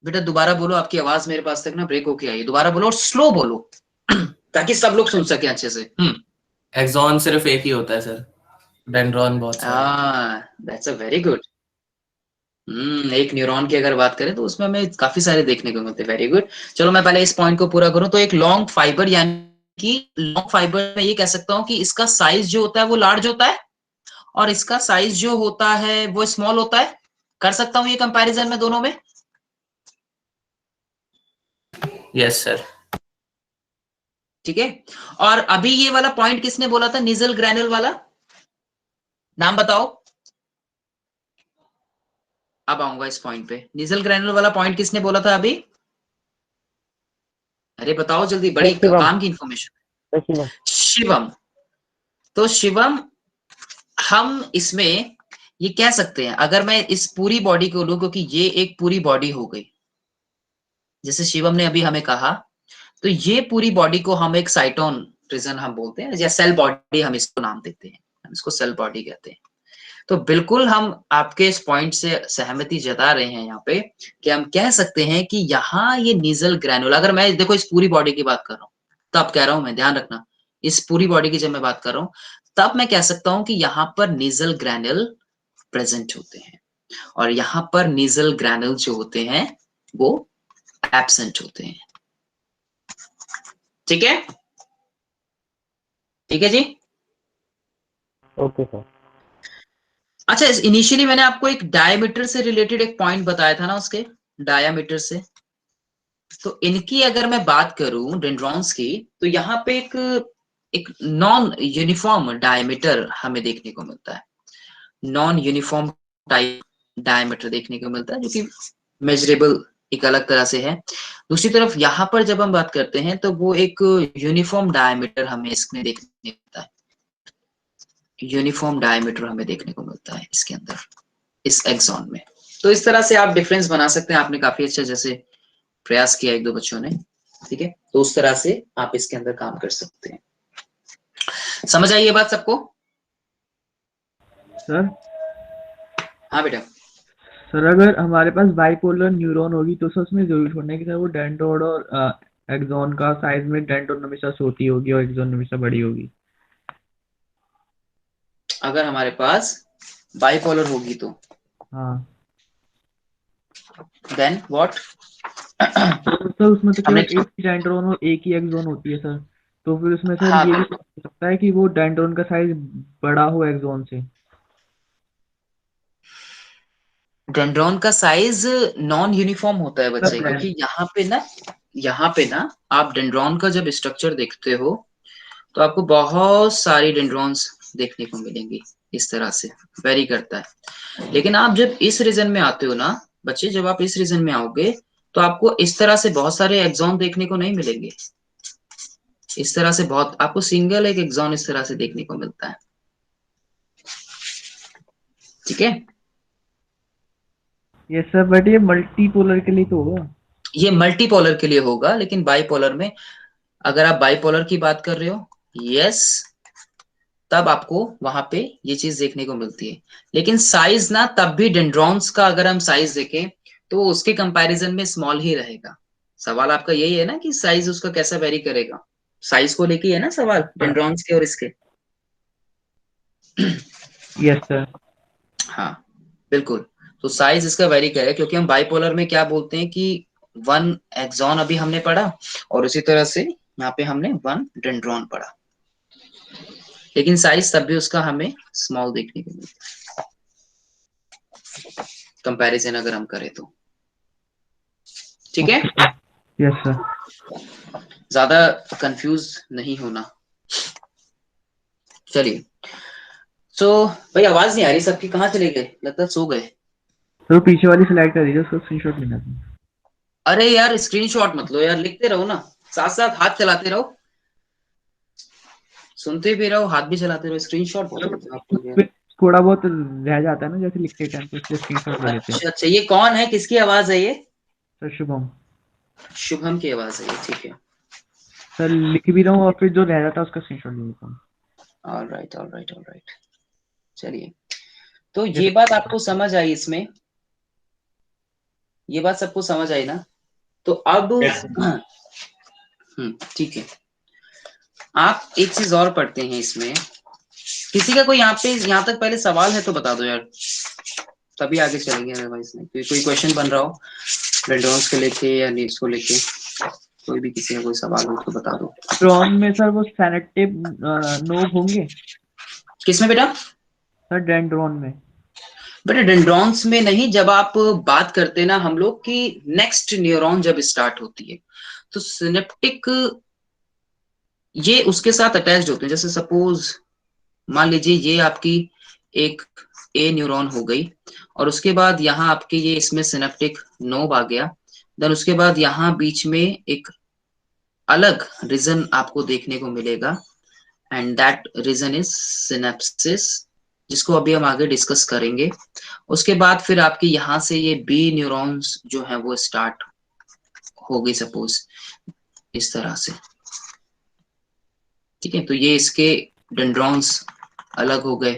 बेटा दोबारा बोलो, आपकी आवाज मेरे पास तक ना ब्रेक होके आई, दोबारा बोलो और स्लो बोलो ताकि सब लोग सुन सके अच्छे से। एक्सॉन सिर्फ एक ही होता है सर, डेंड्रॉन बहुत सारे। That's a very good. एक न्यूरॉन की अगर बात करें तो उसमें हमें काफी सारे देखने को मिलते हैं। वेरी गुड, चलो मैं पहले इस पॉइंट को पूरा करूं। तो एक लॉन्ग फाइबर, यानी कि लॉन्ग फाइबर में ये कह सकता हूं कि इसका साइज जो होता है वो लार्ज होता है, और इसका साइज जो होता है वो स्मॉल होता है। कर सकता हूं ये कंपैरिजन में दोनों में? Yes sir. ठीक है, और अभी ये वाला पॉइंट किसने बोला था, निजल ग्रैनुल वाला, नाम बताओ। अब आऊंगा इस पॉइंट पे, निजल ग्रैनुल वाला पॉइंट किसने बोला था अभी, अरे बताओ जल्दी, बड़ी शिवम। काम की इंफॉर्मेशन। शिवम। शिवम, तो शिवम हम इसमें ये कह सकते हैं, अगर मैं इस पूरी बॉडी को लूं, क्योंकि ये एक पूरी बॉडी हो गई, जैसे शिवम ने अभी हमें कहा, तो ये पूरी बॉडी को हम एक साइटोन प्रिजन हम बोलते हैं, या सेल बॉडी हम इसको नाम देते हैं, हम इसको सेल बॉडी कहते हैं। तो बिल्कुल हम आपके इस पॉइंट से सहमति जता रहे हैं यहाँ पे, कि हम कह सकते हैं कि यहाँ ये नीजल ग्रैनुल, अगर मैं देखो इस पूरी बॉडी की बात कर रहा हूँ, तब कह रहा हूं मैं, ध्यान रखना, इस पूरी बॉडी की जब मैं बात कर रहा हूँ, तब मैं कह सकता हूं कि यहाँ पर नीजल ग्रैनुल प्रेजेंट होते हैं, और यहाँ पर नीजल ग्रैनुल जो होते हैं वो एब्सेंट होते हैं। ठीक है, ठीक है जी, ओके सर। अच्छा, इनिशियली मैंने आपको एक डायमीटर से रिलेटेड एक पॉइंट बताया था ना, उसके डायमीटर से, तो इनकी अगर मैं बात करूं डेंड्रॉन्स की, तो यहाँ पे एक नॉन यूनिफॉर्म डायमीटर हमें देखने को मिलता है, नॉन यूनिफॉर्म टाइप डायमीटर देखने को मिलता है, जो कि मेजरेबल एक अलग तरह से है। दूसरी तरफ यहाँ पर जब हम बात करते हैं, तो वो एक यूनिफॉर्म डायमीटर हमें इसमें देखने को मिलता है, यूनिफॉर्म डायमीटर हमें देखने को मिलता है इसके अंदर, इस एक्सॉन में। तो इस तरह से आप डिफरेंस बना सकते हैं, आपने काफी अच्छा जैसे प्रयास किया एक दो बच्चों ने, ठीक है, तो उस तरह से आप इसके अंदर काम कर सकते हैं। समझ आई ये बात सबको? सर हाँ बेटा। सर अगर हमारे पास बाइपोलर न्यूरॉन होगी तो सर उसमें जरूर छोड़ना है कि सर वो डेंड्रोड और एक्सॉन का साइज में डेंड्रोड हमेशा छोटी होगी और एक्सॉन हमेशा बड़ी होगी। अगर हमारे पास बाइपोलर होगी तो हाँ देन व्हाट? तो सर उसमें तो केवल एक ही डेंड्रोन और एक ही एक्सॉन होती है सर, तो फिर उसमें सर हाँ, ये भी हो सकता है कि वो डेंड्रोन का साइज बड़ा हो एक्सॉन से। डेंड्रॉन का साइज नॉन यूनिफॉर्म होता है बच्चे, है। क्योंकि यहाँ पे ना आप डेंड्रॉन का जब स्ट्रक्चर देखते हो, तो आपको बहुत सारी डेंड्रॉन्स देखने को मिलेंगी, इस तरह से वेरी करता है। लेकिन आप जब इस रीजन में आते हो ना बच्चे, जब आप इस रीजन में आओगे, तो आपको इस तरह से बहुत सारे एक्सॉन देखने को नहीं मिलेंगे, इस तरह से बहुत, आपको सिंगल एक एक्सॉन इस तरह से देखने को मिलता है। ठीक है, ये सर बट ये मल्टीपोलर के लिए तो होगा। ये मल्टीपोलर के लिए होगा, लेकिन बाइपोलर में, अगर आप बाइपोलर की बात कर रहे हो, यस, तब आपको वहां पे ये चीज देखने को मिलती है। लेकिन साइज ना तब भी डेंड्रॉन्स का अगर हम साइज देखें, तो उसके कंपैरिजन में स्मॉल ही रहेगा। सवाल आपका यही है ना कि साइज उसका कैसा वेरी करेगा, साइज को लेके है ना सवाल, डेंड्रॉन्स के और इसके। Yes sir. हाँ बिल्कुल, तो साइज इसका वेरी करेगा, क्योंकि हम बाइपोलर में क्या बोलते हैं कि वन एक्सॉन अभी हमने पढ़ा, और उसी तरह से यहाँ पे हमने वन डेंड्रॉन पढ़ा, लेकिन साइज तब भी उसका हमें स्मॉल देखने को मिलता है, कंपैरिजन अगर हम करें तो। ठीक है, यस सर। ज्यादा कंफ्यूज नहीं होना। चलिए, तो भाई आवाज नहीं आ रही सबकी, कहाँ चले गए, लगता है सो गए। तो पीछे वाली स्लाइड कर दीजिए, उसका स्क्रीनशॉट लेना था। अरे यार स्क्रीनशॉट मत लो यार, लिखते रहो ना, साथ साथ हाथ चलाते रहो, सुनते भी रहो, हाथ भी चलाते रहो, स्क्रीनशॉट थोड़ा बहुत रह जाता है ना जैसे लिखते टाइम, तो इसलिए स्क्रीनशॉट ले लेते हैं। अच्छा, ये कौन है, किसकी आवाज है ये? सर शुभम। शुभम की आवाज है ये, ठीक है सर लिख भी रहा हूँ और फिर जो रह जाता है उसका स्क्रीनशॉट ले लेता हूँ। ऑलराइट। चलिए, तो ये बात आपको समझ आई इसमें, ये बात सबको समझ आई ना? तो अब ठीक है, आप एक चीज और पढ़ते हैं इसमें, किसी का कोई यहाँ तक पहले सवाल है तो बता दो यार, तभी आगे चलेंगे, अदरवाइज नहीं। कोई क्वेश्चन बन रहा हो डेंड्रॉन्स को लेके या नीड्स को लेके, कोई भी किसी का कोई सवाल हो तो बता दो। ड्रोन में सर वो सेनेटिव नोब होंगे? किसमें बेटा? सर डेंड्रॉन में। बेटा डेंड्रॉन्स में नहीं, जब आप बात करते ना हम लोग कि नेक्स्ट न्यूरॉन जब स्टार्ट होती है तो सिनेप्टिक ये उसके साथ अटैच्ड होते हैं। जैसे सपोज मान लीजिए ये आपकी एक ए न्यूरॉन हो गई और उसके बाद यहाँ आपके ये इसमें सिनेप्टिक नोब आ गया, देन उसके बाद यहाँ बीच में एक अलग रीजन आपको देखने को मिलेगा and that region is synapsis, जिसको अभी हम आगे डिस्कस करेंगे। उसके बाद फिर आपके यहाँ से ये बी न्यूरॉन्स जो है वो स्टार्ट हो गई सपोज इस तरह से, ठीक है। तो ये इसके डेंड्रॉन्स अलग हो गए,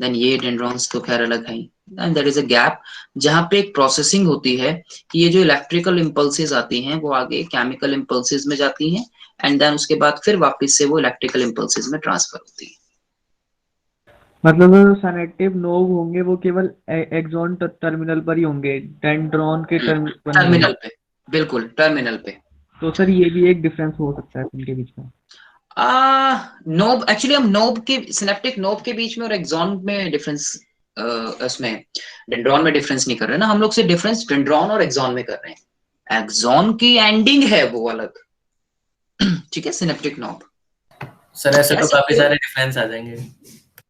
देन ये डेंड्रॉन्स तो खैर अलग है, and there is a gap जहां पे एक प्रोसेसिंग होती है कि ये जो इलेक्ट्रिकल इम्पल्सेस आती हैं वो आगे केमिकल इम्पल्सेस में जाती हैं एंड देन उसके बाद फिर वापस से वो इलेक्ट्रिकल इम्पल्सेस में ट्रांसफर होती है। मतलब जो सिनेप्टिक नोब होंगे वो केवल एक्सॉन टर्मिनल पर ही होंगे, डेंड्रॉन के टर्मिनल पर नहीं टर्मिनल होंगे। पे, बिल्कुल टर्मिनल पे। तो सर ये भी एक डिफरेंस हो सकता है इनके बीच में। नोब एक्चुअली हम नोब के सिनेप्टिक नोब के बीच में और एक्सॉन में डिफरेंस उसमें डेंड्रॉन में डिफरेंस नहीं कर रहे ना हम लोग, से डिफरेंस डेंड्रॉन और एक्सॉन में कर रहे हैं। एक्सॉन की एंडिंग है वो अलग, ठीक है, सिनेप्टिक नोब। सर ऐसे तो काफी सारे डिफरेंस आ जाएंगे।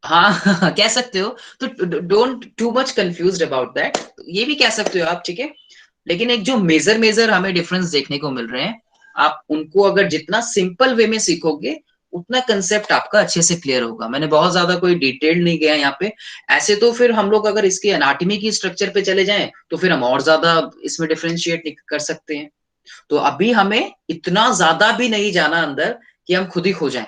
हाँ कह सकते हो, तो don't too much confused about that, ये भी कह सकते हो आप, ठीक है। लेकिन एक जो मेजर हमें डिफरेंस देखने को मिल रहे हैं, आप उनको अगर जितना सिंपल वे में सीखोगे उतना कंसेप्ट आपका अच्छे से क्लियर होगा। मैंने बहुत ज्यादा कोई डिटेल नहीं गया यहाँ पे। ऐसे तो फिर हम लोग अगर इसके एनाटॉमी की स्ट्रक्चर पे चले जाएं तो फिर हम और ज्यादा इसमें डिफरेंशिएट कर सकते हैं। तो अभी हमें इतना ज्यादा भी नहीं जाना अंदर कि हम खुद ही खो जाएं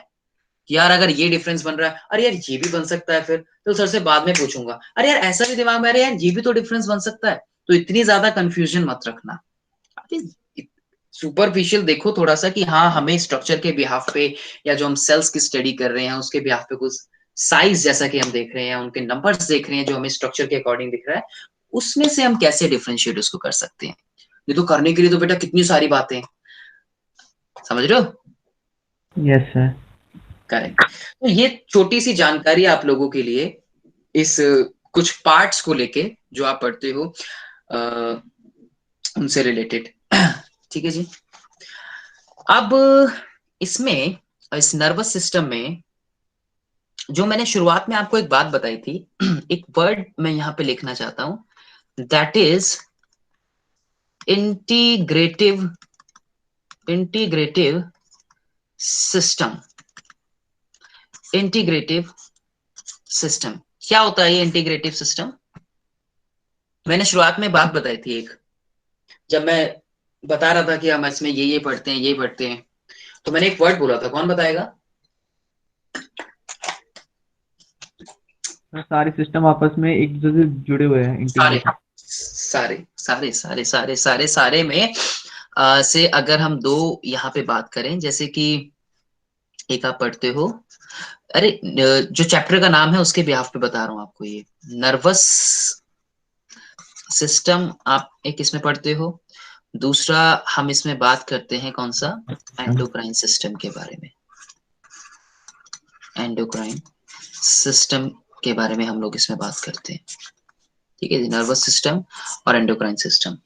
कि यार अगर ये डिफरेंस बन रहा है, अरे यार ये भी बन सकता है, फिर तो सर से बाद में पूछूंगा, अरे यार ऐसा भी दिमाग में, अरे यार ये भी तो डिफरेंस बन सकता है। तो इतनी ज्यादा कंफ्यूजन मत रखना, सुपरफिशियल देखो थोड़ा सा कि हाँ हमें स्ट्रक्चर के बिहाफ पे या जो हम सेल्स की स्टडी कर रहे हैं उसके बिहाफ पे कुछ साइज जैसा कि हम देख रहे हैं, उनके नंबर्स देख रहे हैं जो हमें स्ट्रक्चर के अकॉर्डिंग दिख रहा है, उसमें से हम कैसे डिफरेंशिएट उसको कर सकते हैं। ये तो करने के लिए तो बेटा कितनी सारी बातें, समझ रहे हो? Yes sir. करेक्ट। तो ये छोटी सी जानकारी आप लोगों के लिए इस कुछ पार्ट्स को लेके जो आप पढ़ते हो उनसे रिलेटेड, ठीक है जी। अब इसमें इस नर्वस सिस्टम में जो मैंने शुरुआत में आपको एक बात बताई थी, एक वर्ड मैं यहाँ पे लिखना चाहता हूं, that is integrative system. Integrative system क्या होता है? ये इंटीग्रेटिव सिस्टम मैंने शुरुआत में बात बताई थी एक, जब मैं बता रहा था कि हम इसमें ये पढ़ते हैं, ये पढ़ते हैं, तो मैंने एक वर्ड बोला था, कौन बताएगा? सारे सिस्टम आपस में एक दूसरे से जुड़े हुए हैं, सारे में से अगर हम दो यहाँ पे बात करें, जैसे कि एक आप पढ़ते हो, अरे जो चैप्टर का नाम है उसके बिहाफ पे बता रहा हूँ आपको, ये नर्वस सिस्टम आप एक इसमें पढ़ते हो, दूसरा हम इसमें बात करते हैं कौन सा? एंडोक्राइन सिस्टम के बारे में। एंडोक्राइन सिस्टम के बारे में हम लोग इसमें बात करते हैं, ठीक है जी। नर्वस सिस्टम और एंडोक्राइन सिस्टम,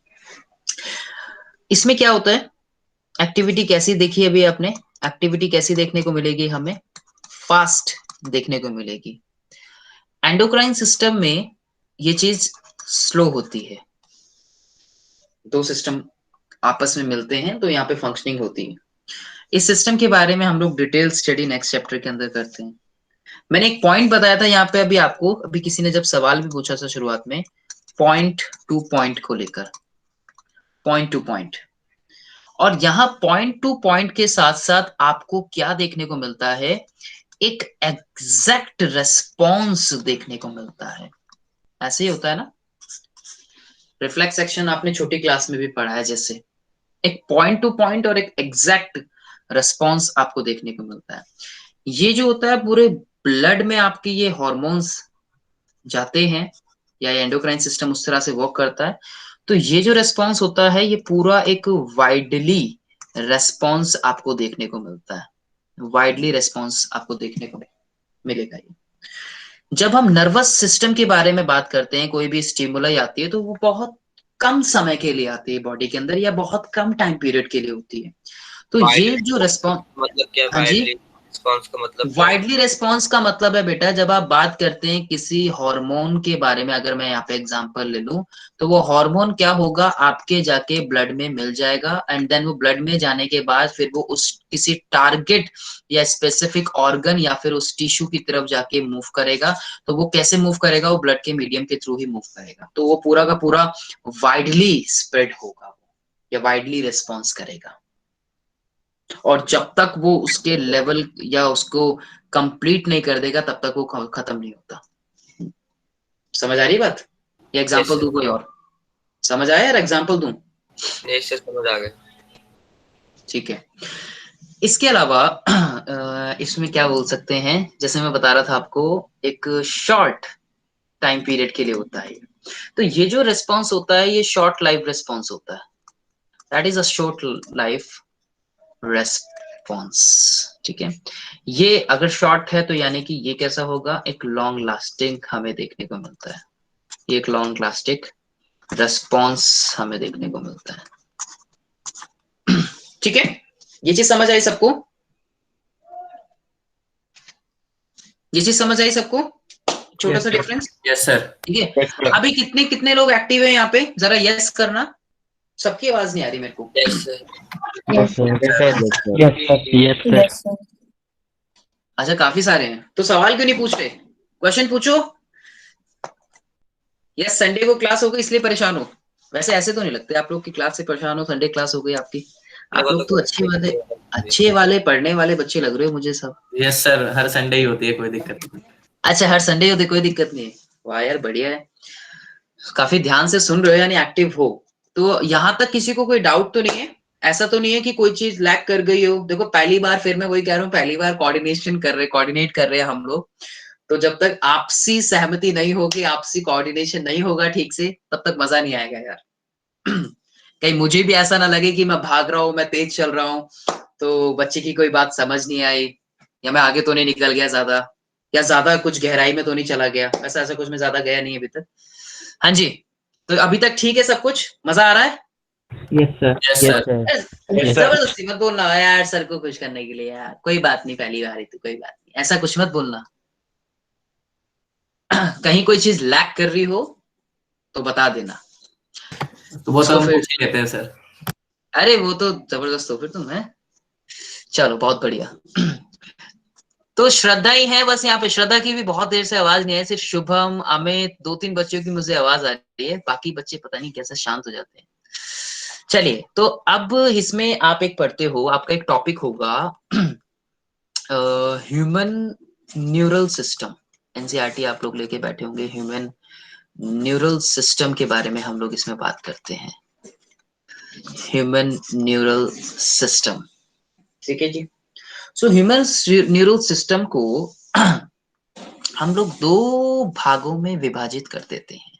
इसमें क्या होता है? एक्टिविटी कैसी देखी अभी आपने? एक्टिविटी कैसी देखने को मिलेगी हमें? फास्ट देखने को मिलेगी। एंडोक्राइन सिस्टम में ये चीज स्लो होती है, दो सिस्टम आपस में मिलते हैं तो यहाँ पे फंक्शनिंग होती है। इस सिस्टम के बारे में हम लोग डिटेल स्टडी नेक्स्ट चैप्टर के अंदर करते हैं। मैंने एक पॉइंट बताया था यहाँ पे अभी आपको, अभी किसी ने जब सवाल भी पूछा था शुरुआत में, पॉइंट टू पॉइंट को लेकर, पॉइंट टू पॉइंट। और यहाँ पॉइंट टू पॉइंट के साथ साथ आपको क्या देखने को मिलता है? एक एग्जैक्ट रेस्पॉन्स देखने को मिलता है। ऐसे ही होता है ना, रिफ्लेक्स एक्शन आपने छोटी क्लास में भी पढ़ा है, जैसे एक पॉइंट टू पॉइंट और एक एग्जैक्ट रेस्पॉन्स आपको देखने को मिलता है। ये जो होता है पूरे ब्लड में आपके ये हॉर्मोन्स जाते हैं या एंडोक्राइन सिस्टम उस तरह से वर्क करता है, तो ये जो रेस्पॉन्स होता है ये पूरा एक वाइडली रेस्पॉन्स आपको देखने को मिलता है, वाइडली रेस्पॉन्स आपको देखने को मिलेगा ये। जब हम नर्वस सिस्टम के बारे में बात करते हैं, कोई भी स्टिमुलाई आती है तो वो बहुत कम समय के लिए आती है बॉडी के अंदर, या बहुत कम टाइम पीरियड के लिए होती है। तो ये जो रिस्पॉन्स, मतलब क्या हाँ जी, वाइडली रिस्पॉन्स का मतलब क्या है? वाइडली रिस्पॉन्स का मतलब है बेटा, जब आप बात करते हैं किसी हार्मोन के बारे में, अगर मैं यहाँ पे एग्जांपल ले लूं, तो वो हार्मोन क्या होगा, आपके जाके ब्लड में मिल जाएगा, एंड देन वो ब्लड में जाने के बाद फिर वो उस किसी टारगेट या स्पेसिफिक ऑर्गन या फिर उस टिश्यू की तरफ जाके मूव करेगा। तो वो कैसे मूव करेगा, वो ब्लड के मीडियम के थ्रू ही मूव करेगा। तो वो पूरा का पूरा वाइडली स्प्रेड होगा या वाइडली रिस्पॉन्स करेगा, और जब तक वो उसके लेवल या उसको कंप्लीट नहीं कर देगा तब तक वो खत्म नहीं होता। समझ आ रही बात? या एग्जांपल दूं कोई और? समझ आया यार, एग्जांपल दूं? नेक्स्ट से समझ आ गया। ठीक है। इसके अलावा इसमें क्या बोल सकते हैं, जैसे मैं बता रहा था आपको, एक शॉर्ट टाइम पीरियड के लिए होता है। तो ये जो रिस्पॉन्स होता है, ये शॉर्ट लाइफ रिस्पॉन्स होता है। That is a short life response. ठीक है। ये अगर शॉर्ट है तो यानी कि ये कैसा होगा, एक लॉन्ग लास्टिंग हमें देखने को मिलता है। ये एक लॉन्ग लास्टिंग रेस्पॉन्स हमें देखने को मिलता है। ठीक है, ये चीज समझ आई सबको? ये चीज समझ आई सबको? छोटा सा डिफरेंस। Yes sir. ठीक है। अभी कितने कितने लोग एक्टिव है यहाँ पे, जरा यस करना। सबकी आवाज नहीं आ रही मेरे को। Yes sir. अच्छा, काफी सारे हैं, तो सवाल क्यों नहीं पूछ रहे? क्वेश्चन पूछो। यस, संडे को क्लास हो गई इसलिए परेशान हो? वैसे ऐसे तो नहीं लगते आप लोग की क्लास से परेशान हो, संडे क्लास हो गई आपकी। आप लोग तो अच्छे वाले पढ़ने वाले बच्चे लग रहे हो मुझे सब। यस सर, हर संडे ही होती है, कोई दिक्कत नहीं। अच्छा, हर संडे होती, कोई दिक्कत नहीं है। वाह यार, बढ़िया है, काफी ध्यान से सुन रहे हो, यानी एक्टिव हो। तो यहाँ तक किसी को कोई डाउट तो नहीं है? ऐसा तो नहीं है कि कोई चीज लैक कर गई हो? देखो पहली बार, फिर मैं वही कह रहा हूँ, पहली बार कोऑर्डिनेट कर रहे हैं हम लोग। तो जब तक आपसी सहमति नहीं होगी, आपसी कोऑर्डिनेशन नहीं होगा ठीक से, तब तक मजा नहीं आएगा यार। कहीं मुझे भी ऐसा ना लगे कि मैं भाग रहा हूँ, मैं तेज चल रहा हूँ, तो बच्चे की कोई बात समझ नहीं आई, या मैं आगे तो नहीं निकल गया ज्यादा, या ज्यादा कुछ गहराई में तो नहीं चला गया। ऐसा ऐसा कुछ में ज्यादा गया नहीं अभी तक। हाँ जी, तो अभी तक ठीक है सब कुछ? मजा आ रहा है? Yes sir. Yes sir. जबरदस्ती मत बोलना यार सर को खुश करने के लिए, यार कोई बात नहीं, पहली बार है तो कोई बात नहीं, ऐसा कुछ मत बोलना। कहीं कोई चीज लैक कर रही हो तो बता देना। तो वो तो हम फिर पूछ ही लेते हैं सर। अरे वो तो जबरदस्त हो फिर तुम है। चलो बहुत बढ़िया। तो श्रद्धा ही है बस यहाँ पे। श्रद्धा की भी बहुत देर से आवाज नहीं आई, सिर्फ शुभम, अमित, 2-3 बच्चों की मुझे आवाज आ रही है, बाकी बच्चे पता नहीं कैसे शांत हो जाते हैं। चलिए, तो अब इसमें आप एक पढ़ते हो, आपका एक टॉपिक होगा ह्यूमन न्यूरल सिस्टम। एनसीईआरटी आप लोग लेके बैठे होंगे, ह्यूमन न्यूरल सिस्टम के बारे में हम लोग इसमें बात करते हैं। ह्यूमन न्यूरल सिस्टम, ठीक है जी। सो ह्यूमन न्यूरल सिस्टम को हम लोग 2 भागों में विभाजित कर देते हैं।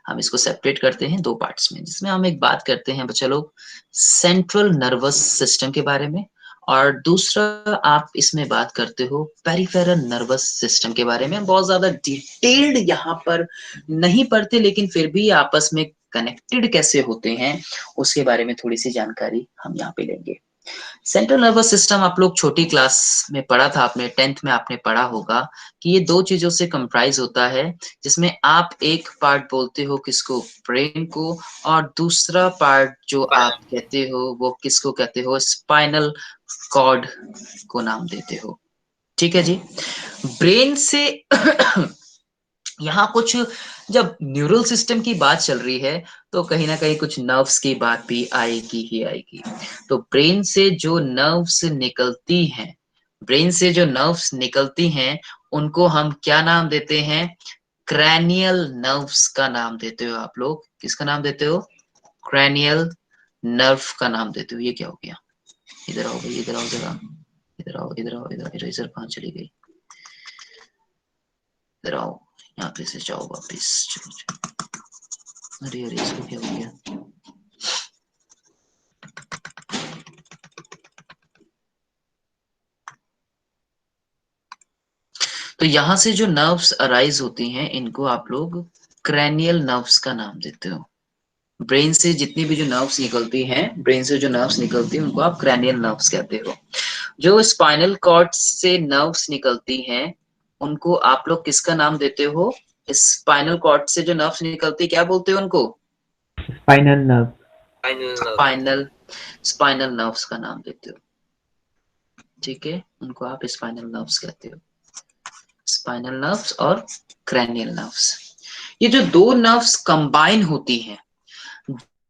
हम इसको सेपरेट करते हैं 2 पार्ट्स में, जिसमें हम एक बात करते हैं बच्चा लोग सेंट्रल नर्वस सिस्टम के बारे में, और दूसरा आप इसमें बात करते हो पेरिफेरल नर्वस सिस्टम के बारे में। हम बहुत ज्यादा डिटेल्ड यहाँ पर नहीं पढ़ते, लेकिन फिर भी आपस में कनेक्टेड कैसे होते हैं उसके बारे में थोड़ी सी जानकारी हम यहाँ पे लेंगे। सेंट्रल नर्वस सिस्टम आप लोग छोटी क्लास में पढ़ा था आपने, 10th में आपने पढ़ा होगा कि ये 2 चीजों से कंप्राइज होता है, जिसमें आप एक पार्ट बोलते हो किसको, ब्रेन को, और दूसरा पार्ट जो आप कहते हो वो किसको कहते हो, स्पाइनल कॉर्ड को नाम देते हो। ठीक है जी। ब्रेन से यहाँ कुछ, जब न्यूरल सिस्टम की बात चल रही है तो कहीं ना कहीं कुछ नर्व्स की बात भी आएगी ही आएगी। तो ब्रेन से जो नर्व्स निकलती हैं, ब्रेन से जो नर्व्स निकलती हैं उनको हम क्या नाम देते हैं, क्रैनियल नर्व्स का नाम देते हो आप लोग। किसका नाम देते हो? क्रैनियल नर्व का नाम देते हो। ये क्या हो गया? इधर आओ भाई, इधर आओ जरा, इधर आओ, इधर आओ, इधर इरेजर कहाँ चली गई? इधर आओ, यहाँ पे से जाओ वापिस। चलो चलो, अरे अरे इसको क्या हो गया? तो यहाँ से जो नर्व्स अराइज होती हैं इनको आप लोग क्रैनियल नर्व्स का नाम देते हो। ब्रेन से जितनी भी जो नर्व्स निकलती हैं, ब्रेन से जो नर्व्स निकलती हैं उनको आप क्रैनियल नर्व्स कहते हो। जो स्पाइनल कॉर्ड से नर्व्स निकलती हैं उनको आप लोग किसका नाम देते हो? स्पाइनल कॉर्ड से जो नर्व्स निकलती क्या बोलते हो उनको? Spinal nerve. स्पाइनल नर्व्स का नाम देते हो, ठीक है, उनको आप स्पाइनल नर्व्स कहते हो। स्पाइनल नर्व्स और क्रैनियल नर्व्स, ये जो दो नर्व्स कंबाइन होती हैं,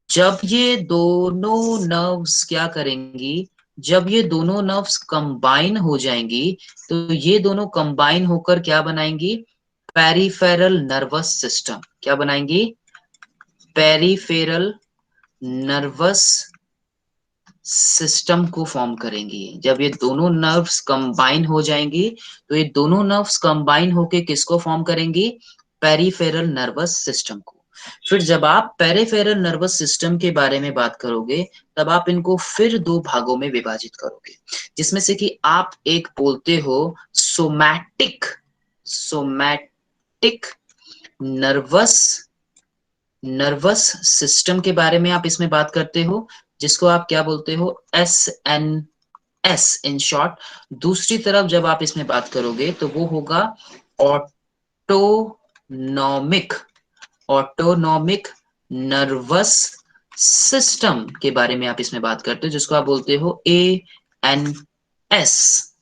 जब ये दोनों नर्व्स क्या करेंगी, जब ये दोनों नर्व्स कंबाइन हो जाएंगी तो ये दोनों कंबाइन होकर क्या बनाएंगी? Peripheral nervous system. क्या बनाएंगी? पेरिफेरल नर्वस सिस्टम को फॉर्म करेंगी। जब ये दोनों नर्व्स कंबाइन हो जाएंगी तो ये दोनों नर्व्स कंबाइन होके किसको फॉर्म करेंगी? पेरिफेरल नर्वस सिस्टम को। फिर जब आप पेरिफेरल नर्वस सिस्टम के बारे में बात करोगे तब आप इनको फिर दो भागों में विभाजित करोगे, जिसमें से कि आप एक बोलते हो सोमैटिक नर्वस सिस्टम के बारे में आप इसमें बात करते हो, जिसको आप क्या बोलते हो? SNS in short. दूसरी तरफ जब आप इसमें बात करोगे तो वो होगा ऑटोनॉमिक नर्वस सिस्टम के बारे में आप इसमें बात करते हो, जिसको आप बोलते हो ANS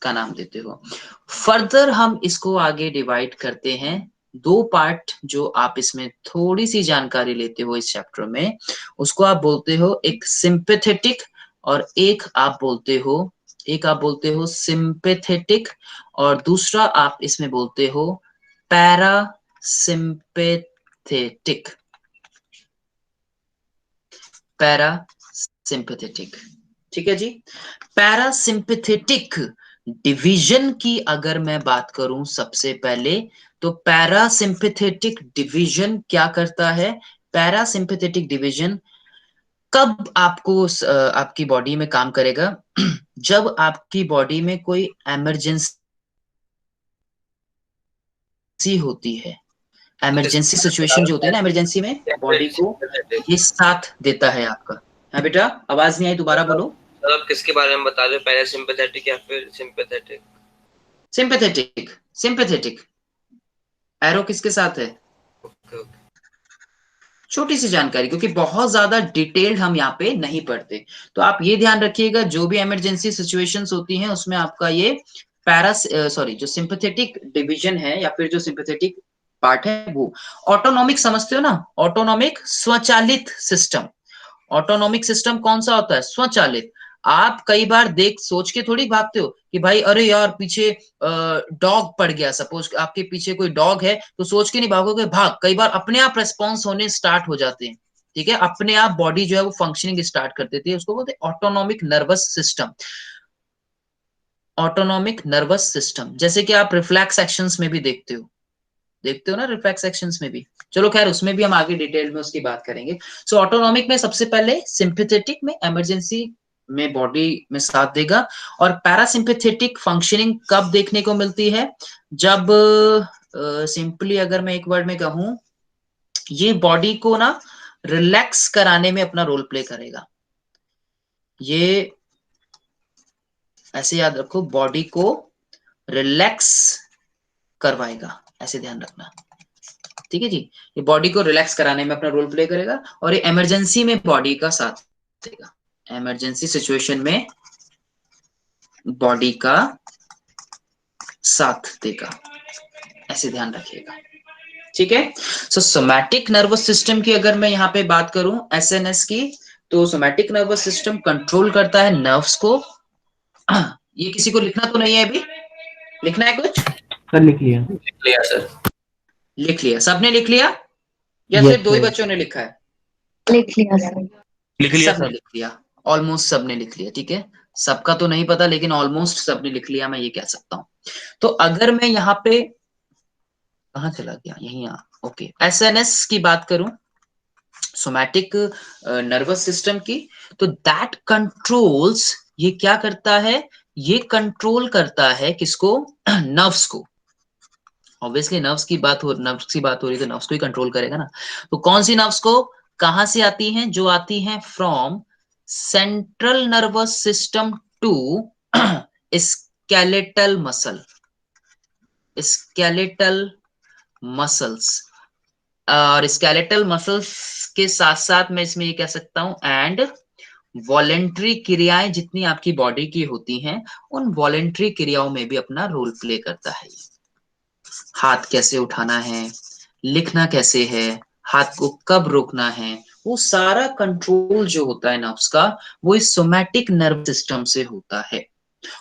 का नाम देते हो। फर्दर हम इसको आगे डिवाइड करते हैं दो पार्ट, जो आप इसमें थोड़ी सी जानकारी लेते हो इस चैप्टर में, उसको आप बोलते हो एक सिंपैथेटिक और एक आप बोलते हो सिंपैथेटिक, और दूसरा आप इसमें बोलते हो पैरासिम्पैथेटिक। ठीक है जी। पैरासिम्पैथेटिक डिवीजन की अगर मैं बात करूं सबसे पहले, तो पैरासिम्पैथेटिक डिवीजन क्या करता है? पैरासिम्पैथेटिक डिवीजन कब आपकी बॉडी में काम करेगा? जब आपकी बॉडी में कोई इमरजेंसी होती है, इमरजेंसी सिचुएशन जो होती है ना, इमरजेंसी में बॉडी को ये साथ देता है आपका। हाँ बेटा, आवाज नहीं आई, दोबारा बोलो। सर आप किसके बारे में बता रहे हो, पैरासिम्पैथेटिक या फिर सिंपैथेटिक? सिंपैथेटिक। एरो किसके साथ है? छोटी सी जानकारी, क्योंकि बहुत ज्यादा डिटेल्ड हम यहाँ पे नहीं पढ़ते, तो आप ये ध्यान रखिएगा जो भी इमरजेंसी सिचुएशंस होती हैं उसमें आपका ये जो सिंपैथेटिक डिवीजन है या फिर जो सिंपैथेटिक पार्ट है वो ऑटोनॉमिक समझते हो ना, ऑटोनॉमिक स्वचालित सिस्टम। ऑटोनॉमिक सिस्टम कौन सा होता है? स्वचालित। आप कई बार सोच के थोड़ी भागते हो कि भाई अरे यार पीछे डॉग पड़ गया, सपोज आपके पीछे कोई डॉग है तो सोच के नहीं भागोगे, भाग। कई बार अपने आप रेस्पॉन्स होने स्टार्ट हो जाते हैं, ठीक है, अपने आप बॉडी जो है वो फंक्शनिंग स्टार्ट कर देती है, उसको बोलते हैं autonomic nervous system. Autonomic nervous system जैसे कि आप रिफ्लेक्स एक्शंस में भी देखते हो ना, रिफ्लेक्स एक्शंस में भी। चलो खैर उसमें भी हम आगे डिटेल में उसकी बात करेंगे। सो ऑटोनॉमिक में सबसे पहले सिंपैथेटिक में इमरजेंसी में बॉडी में साथ देगा, और पैरासिम्पैथेटिक फंक्शनिंग कब देखने को मिलती है? जब सिंपली अगर मैं एक वर्ड में कहूं, ये बॉडी को ना रिलैक्स कराने में अपना रोल प्ले करेगा। ये ऐसे याद रखो, बॉडी को रिलैक्स करवाएगा, ऐसे ध्यान रखना, ठीक है जी। ये बॉडी को रिलैक्स कराने में अपना रोल प्ले करेगा और ये इमरजेंसी में बॉडी का साथ देगा। इमरजेंसी सिचुएशन में बॉडी का साथ देगा, ऐसे ध्यान रखिएगा, ठीक है। सो सोमैटिक नर्वस सिस्टम की अगर मैं यहाँ पे बात करूं SNS की, तो सोमैटिक नर्वस सिस्टम कंट्रोल करता है नर्व्स को। ये किसी को लिखना तो नहीं है अभी? लिखना है कुछ? सर लिख लिया सर। लिख लिया, सबने लिख लिया या Yes, सिर्फ दो ही sir. बच्चों ने लिखा है? लिख लिया सर। सबने लिख लिया, ऑलमोस्ट सबने लिख लिया, ठीक है। सबका तो नहीं पता लेकिन ऑलमोस्ट सबने लिख लिया, मैं ये कह सकता हूं। तो अगर मैं यहाँ पे कहाँ चला गया, यहीं ओके, SNS की बात करूं, सोमैटिक नर्वस सिस्टम की, तो दैट कंट्रोल्स, ये क्या करता है? ये कंट्रोल करता है किसको? नर्व्स को। ऑब्वियसली नर्व्स की बात हो रही तो नर्व्स को ही कंट्रोल करेगा ना। तो कौन सी नर्व्स को कहां से आती हैं? जो आती हैं from central nervous system to skeletal muscle, skeletal muscles. और स्केलेटल मसल्स के साथ साथ मैं इसमें ये कह सकता हूं एंड वॉलेंट्री क्रियाएं जितनी आपकी बॉडी की होती हैं, उन वॉलेंट्री क्रियाओं में भी अपना रोल प्ले करता है। हाथ कैसे उठाना है, लिखना कैसे है, हाथ को कब रोकना है, वो सारा कंट्रोल जो होता है नर्व्स का, वो इस सोमैटिक नर्व सिस्टम से होता है।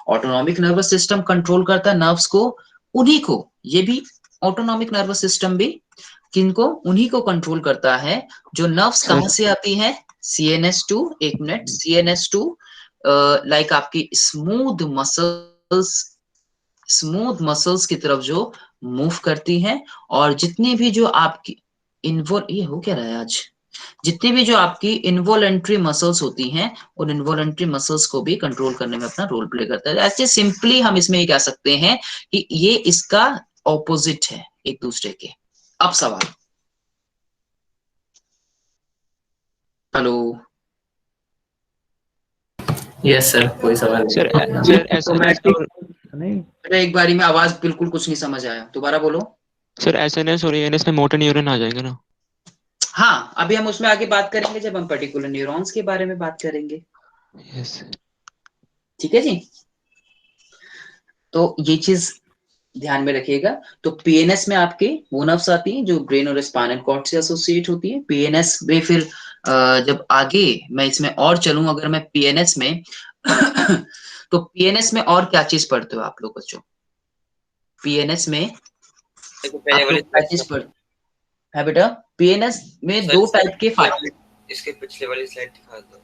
ऑटोनॉमिक नर्वस सिस्टम कंट्रोल करता है नर्व्स को, उन्हीं को, ये भी ऑटोनॉमिक नर्वस सिस्टम भी किनको, उन्हीं को कंट्रोल करता है। जो नर्व्स कहां से आती है? CNS2, एक मिनट, CNS2 लाइक आपकी स्मूथ मसल्स की तरफ जो मूव करती हैं, और जितनी भी जो आपकी ये हो क्या रहा है आज, जितनी भी जो आपकी इनवॉलेंट्री मसल्स होती हैं, उन इनवॉलेंट्री मसल्स को भी कंट्रोल करने में अपना रोल प्ले करता है। ऐसे सिंपली हम इसमें ये कह सकते हैं कि ये इसका ऑपोजिट है एक दूसरे के। अब सवाल, हेलो, यस सर, कोई सवाल सर Automatic नहीं, अरे एक बारी में आवाज बिल्कुल कुछ नहीं समझ आया, दोबारा बोलो। सर SNS और ANS में मोटर न्यूरॉन आ जाएंगे ना? हाँ, अभी हम उसमें आगे बात करेंगे जब हम पर्टिकुलर न्यूरॉन्स के बारे में बात करेंगे। यस। ठीक है जी, तो ये चीज ध्यान में रखिएगा। तो PNS में आपके वो नर्व्स आती हैं जो ब्रेन और स्पाइनल कॉर्ड से एसोसिएट होती है। PNS में फिर जब आगे मैं इसमें और चलूं, अगर मैं PNS में तो PNS में और क्या चीज पढ़ते हो आप लोग बच्चों? PNS में आप लोग क्या चीज पढ़ते है बेटा? PNS में दो टाइप के फाइबर, इसके पिछले वाली स्लाइड दिखा दो।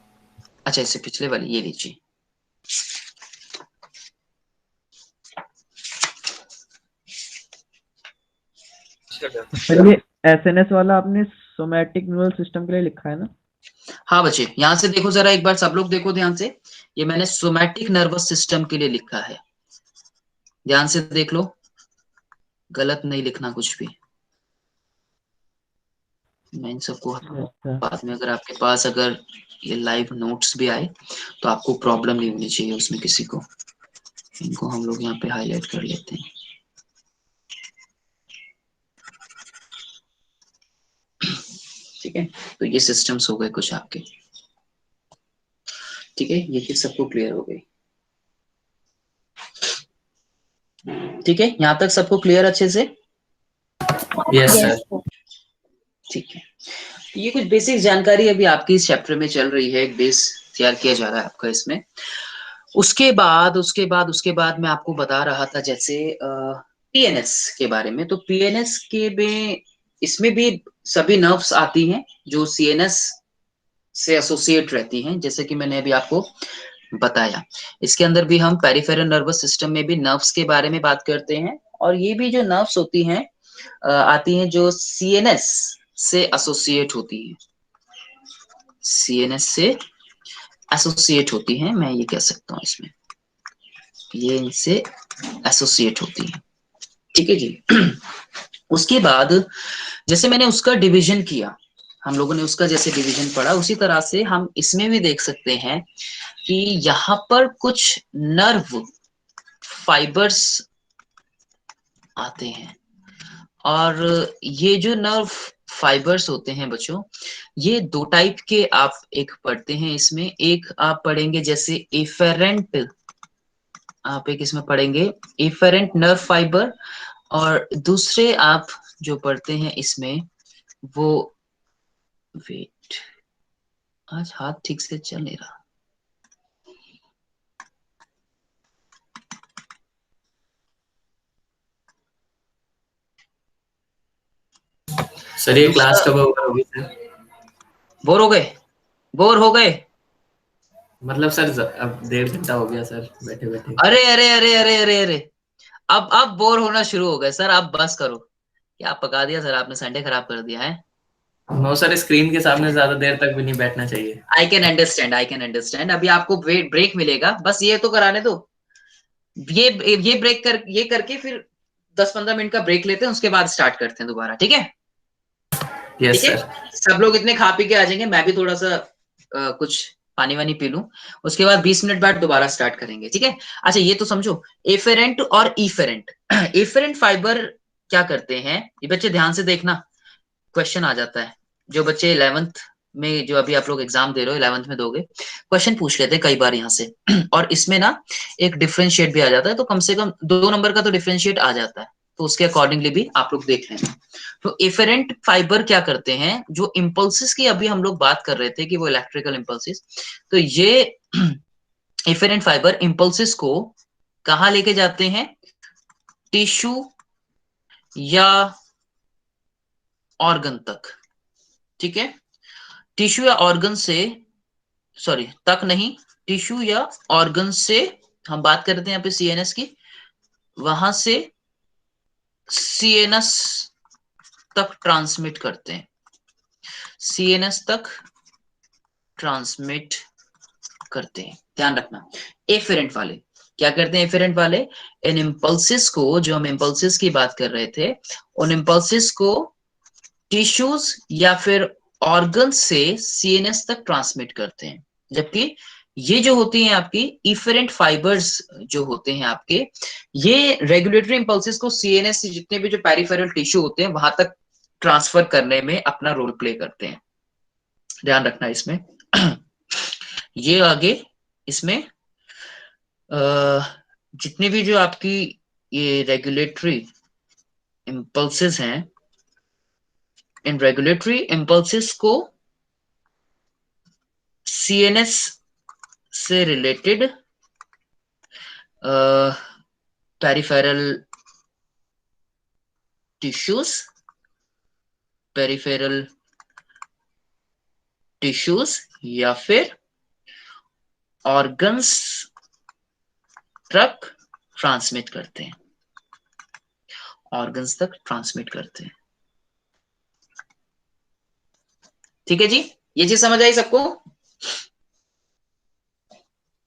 अच्छा, इससे पिछले वाली ये लीजिए। सर ये SNS वाला आपने सोमैटिक न्यूरल सिस्टम के लिए लिखा है ना? हाँ बच्चे, यहां से देखो जरा, एक बार सब लोग देखो ध्यान से, ये मैंने सोमैटिक नर्वस सिस्टम के लिए लिखा है। ध्यान से देख लो, गलत नहीं लिखना कुछ भी। मैं इन सबको बाद में, अगर आपके पास अगर ये लाइव नोट्स भी आए तो आपको प्रॉब्लम नहीं होनी चाहिए उसमें किसी को। इनको हम लोग यहाँ पे हाईलाइट कर लेते हैं। ठीक है, तो ये सिस्टम्स हो गए कुछ आपके। ठीक है, ये चीज सबको क्लियर हो गई? ठीक है, यहाँ तक सबको क्लियर अच्छे से? Yes sir. ठीक है, ये कुछ बेसिक जानकारी अभी आपकी इस चैप्टर में चल रही है, एक बेस तैयार किया जा रहा है आपका इसमें। उसके बाद मैं आपको बता रहा था जैसे PNS के बारे में। तो PNS के में इसमें भी सभी नर्व्स आती हैं जो CNS से एसोसिएट रहती हैं, जैसे कि मैंने अभी आपको बताया। इसके अंदर भी हम पेरिफेरल नर्वस सिस्टम में भी नर्व्स के बारे में बात करते हैं, और ये भी जो नर्व्स होती हैं आती हैं जो CNS से एसोसिएट होती हैं, CNS से एसोसिएट होती हैं, मैं ये कह सकता हूँ इसमें, ये इनसे एसोसिएट होती है। ठीक है जी। उसके बाद जैसे मैंने उसका डिवीजन किया, हम लोगों ने उसका जैसे डिवीजन पढ़ा, उसी तरह से हम इसमें भी देख सकते हैं कि यहाँ पर कुछ नर्व फाइबर्स आते हैं, और ये जो नर्व फाइबर्स होते हैं बच्चों, ये दो टाइप के आप एक पढ़ते हैं इसमें। एक आप पढ़ेंगे जैसे एफेरेंट, आप एक इसमें पढ़ेंगे एफेरेंट नर्व फाइबर, और दूसरे आप जो पढ़ते हैं इसमें वो, वेट, आज हाथ ठीक से चल नहीं रहा। सर ये क्लास कब होगी सर? बोर हो गए? मतलब सर अब 1.5 घंटा हो गया सर बैठे बैठे। अरे अरे अरे अरे अरे अरे, अब बोर होना शुरू हो गए सर, अब बस करो। क्या पका दिया सर आपने, संडे खराब कर दिया है। नो सर, स्क्रीन के सामने ज्यादा देर तक भी नहीं बैठना चाहिए। I can understand. अभी आपको ब्रेक मिलेगा, बस ये तो कराने दो। ये ब्रेक ये करके फिर 10-15 मिनट का ब्रेक लेते हैं, उसके बाद स्टार्ट करते हैं दोबारा, ठीक है? यस ठीक है, सर। सब लोग इतने खा पी के आ जाएंगे, मैं भी थोड़ा सा कुछ पानी वानी पी लूं, उसके बाद 20 मिनट बाद दोबारा स्टार्ट करेंगे, ठीक है? अच्छा ये तो समझो एफेरेंट और इफेरेंट। एफेरेंट फाइबर क्या करते हैं, ये बच्चे ध्यान से देखना, क्वेश्चन आ जाता है। जो बच्चे 11th में, जो अभी आप लोग एग्जाम दे रहे हो 11th में दोगे, क्वेश्चन पूछ लेते हैं कई बार यहाँ से और इसमें ना एक डिफरेंशिएट भी आ जाता है, तो कम से कम 2 नंबर का तो डिफरेंशिएट आ जाता है, तो उसके अकॉर्डिंगली भी आप लोग देख लेना। तो एफेरेंट फाइबर क्या करते हैं, जो इम्पल्सिस की अभी हम लोग बात कर रहे थे कि वो इलेक्ट्रिकल इम्पल्सिस, तो ये एफेरेंट फाइबर इम्पल्सिस को कहाँ लेके जाते हैं, टिश्यू या ऑर्गन तक, ठीक है? टिश्यू या ऑर्गन से, सॉरी तक नहीं, टिश्यू या ऑर्गन से हम बात कर रहे थे यहाँ पे सीएनएस की, वहां से सीएनएस तक ट्रांसमिट करते हैं, सीएनएस तक ट्रांसमिट करते हैं, ध्यान रखना। एफेरेंट वाले क्या करते हैं, एफेरेंट वाले इन इम्पल्सिस को, जो हम इम्पल्सिस की बात कर रहे थे, उन इम्पल्सिस को टिश्यूज या फिर ऑर्गन से सीएनएस तक ट्रांसमिट करते हैं। जबकि ये जो होती हैं आपकी इफेरेंट फाइबर्स जो होते हैं आपके, ये रेगुलेटरी इम्पल्सिस को सीएनएस से जितने भी जो पेरिफेरल टिश्यू होते हैं वहां तक ट्रांसफर करने में अपना रोल प्ले करते हैं, ध्यान रखना इसमें। ये आगे इसमें जितने भी जो आपकी ये रेगुलेटरी इम्पल्सिस हैं, इन रेगुलेटरी इम्पल्सिस को सीएनएस से related peripheral tissues, peripheral tissues या फिर ऑर्गन्स तक ट्रांसमिट करते हैं, ऑर्गन्स तक ट्रांसमिट करते हैं, ठीक है जी? ये चीज समझ आई सबको?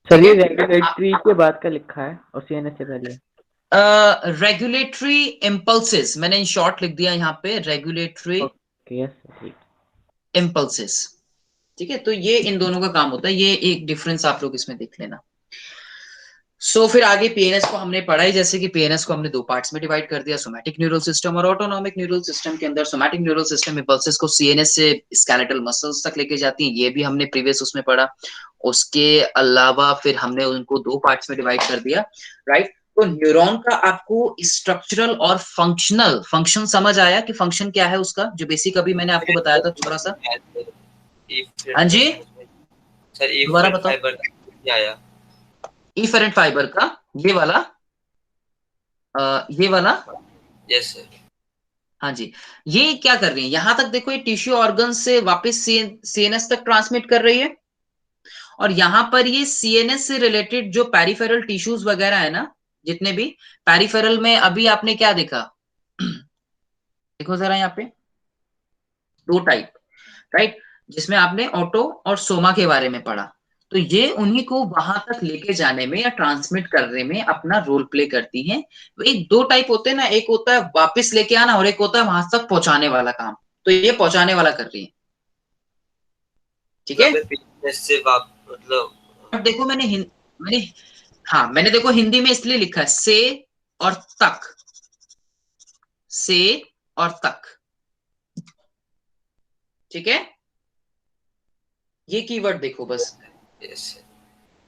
सर ये रेगुलेटरी के बाद का लिखा है और सीएनएस से पहले रेगुलेटरी इम्पल्सिस मैंने इन शॉर्ट लिख दिया यहाँ पे, रेगुलेटरी इम्पल्सिस, ठीक है? तो ये इन दोनों का काम होता है, ये एक डिफरेंस आप लोग इसमें देख लेना। सो फिर आगे पीएनएस को हमने पढ़ा ही, जैसे कि पीएनएस को हमने 2 पार्ट्स में डिवाइड कर दिया, सोमैटिक न्यूरल सिस्टम और ऑटोनॉमिक न्यूरल सिस्टम के अंदर सोमैटिक न्यूरल सिस्टम इम्पल्सेस को सीएनएस से स्केलेटल मसल्स तक लेके जाती हैं, ये भी हमने प्रीवियस उसमें पढ़ा। उसके अलावा फिर हमने उनको 2 पार्ट्स में डिवाइड कर दिया, राइट? तो न्यूरॉन का आपको स्ट्रक्चरल और फंक्शनल, फंक्शन समझ आया कि फंक्शन क्या है उसका, जो बेसिक अभी मैंने आपको बताया था थोड़ा सा। हाँ जी सर दोबारा बताओ। क्या आया इफेरेंट फाइबर का ये वाला, ये वाला, यस सर। हाँ जी, ये क्या कर रही है, यहां तक देखो, ये टिश्यू ऑर्गन से वापस सीएनएस तक ट्रांसमिट कर रही है, और यहां पर ये सीएनएस से रिलेटेड जो पेरिफेरल टिश्यूज वगैरह है ना, जितने भी पेरिफेरल में अभी आपने क्या देखा, देखो जरा यहाँ पे 2 टाइप, राइट? जिसमें आपने ऑटो और सोमा के बारे में पढ़ा, तो ये उन्हीं को वहां तक लेके जाने में या ट्रांसमिट करने में अपना रोल प्ले करती हैं। तो एक 2 टाइप होते हैं ना, एक होता है वापस लेके आना और एक होता है वहां तक पहुंचाने वाला काम, तो ये पहुंचाने वाला कर रही है, ठीक है? मतलब देखो मैंने देखो हिंदी में इसलिए लिखा है से और तक, से और तक, ठीक है? ये कीवर्ड देखो बस।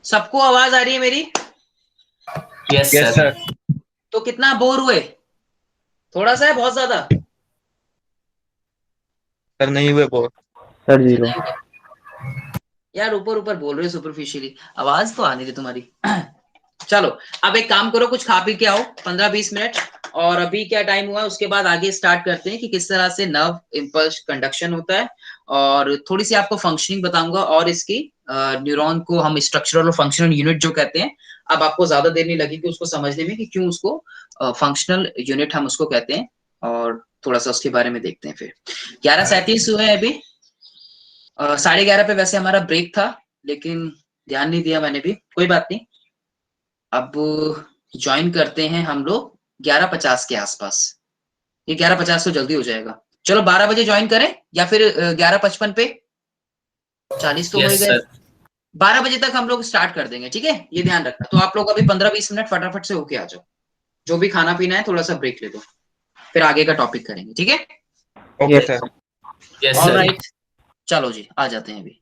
सबको आवाज आ रही है मेरी? Yes sir. तो कितना बोर हुए, थोड़ा सा है बहुत ज्यादा? सर नहीं हुए बोर सर 0 यार ऊपर ऊपर बोल रहे हो सुपरफिशियली, आवाज तो आ नहीं रही तुम्हारी। चलो अब एक काम करो, कुछ खा पी के आओ 15-20 मिनट, और अभी क्या टाइम हुआ है उसके बाद आगे स्टार्ट करते हैं कि किस तरह से नर्व इम्पल्स कंडक्शन होता है, और थोड़ी सी आपको फंक्शनिंग बताऊंगा, और इसकी न्यूरॉन को हम स्ट्रक्चरल और फंक्शनल यूनिट जो कहते हैं, अब आपको ज्यादा देर नहीं लगेगी उसको समझने में कि क्यों उसको फंक्शनल यूनिट हम उसको कहते हैं, और थोड़ा सा उसके बारे में देखते हैं। फिर 11:37 हुए हैं अभी, 11:30 पे वैसे हमारा ब्रेक था, लेकिन ध्यान नहीं दिया मैंने भी, कोई बात नहीं। अब ज्वाइन करते हैं हम लोग 11:50 के आसपास। ये 11:50 तो जल्दी हो जाएगा। चलो 12 बजे ज्वाइन करें या फिर 11:55 पे? 40 तो हो यस गए। सर। 12 बजे तक हम लोग स्टार्ट कर देंगे, ठीक है, ये ध्यान रखना। तो आप लोग अभी 15-20 मिनट फटाफट से होके आ जाओ, जो भी खाना पीना है थोड़ा सा ब्रेक ले दो, फिर आगे का टॉपिक करेंगे, ठीक है? Okay sir. Yes sir. Alright, चलो जी आ जाते हैं अभी।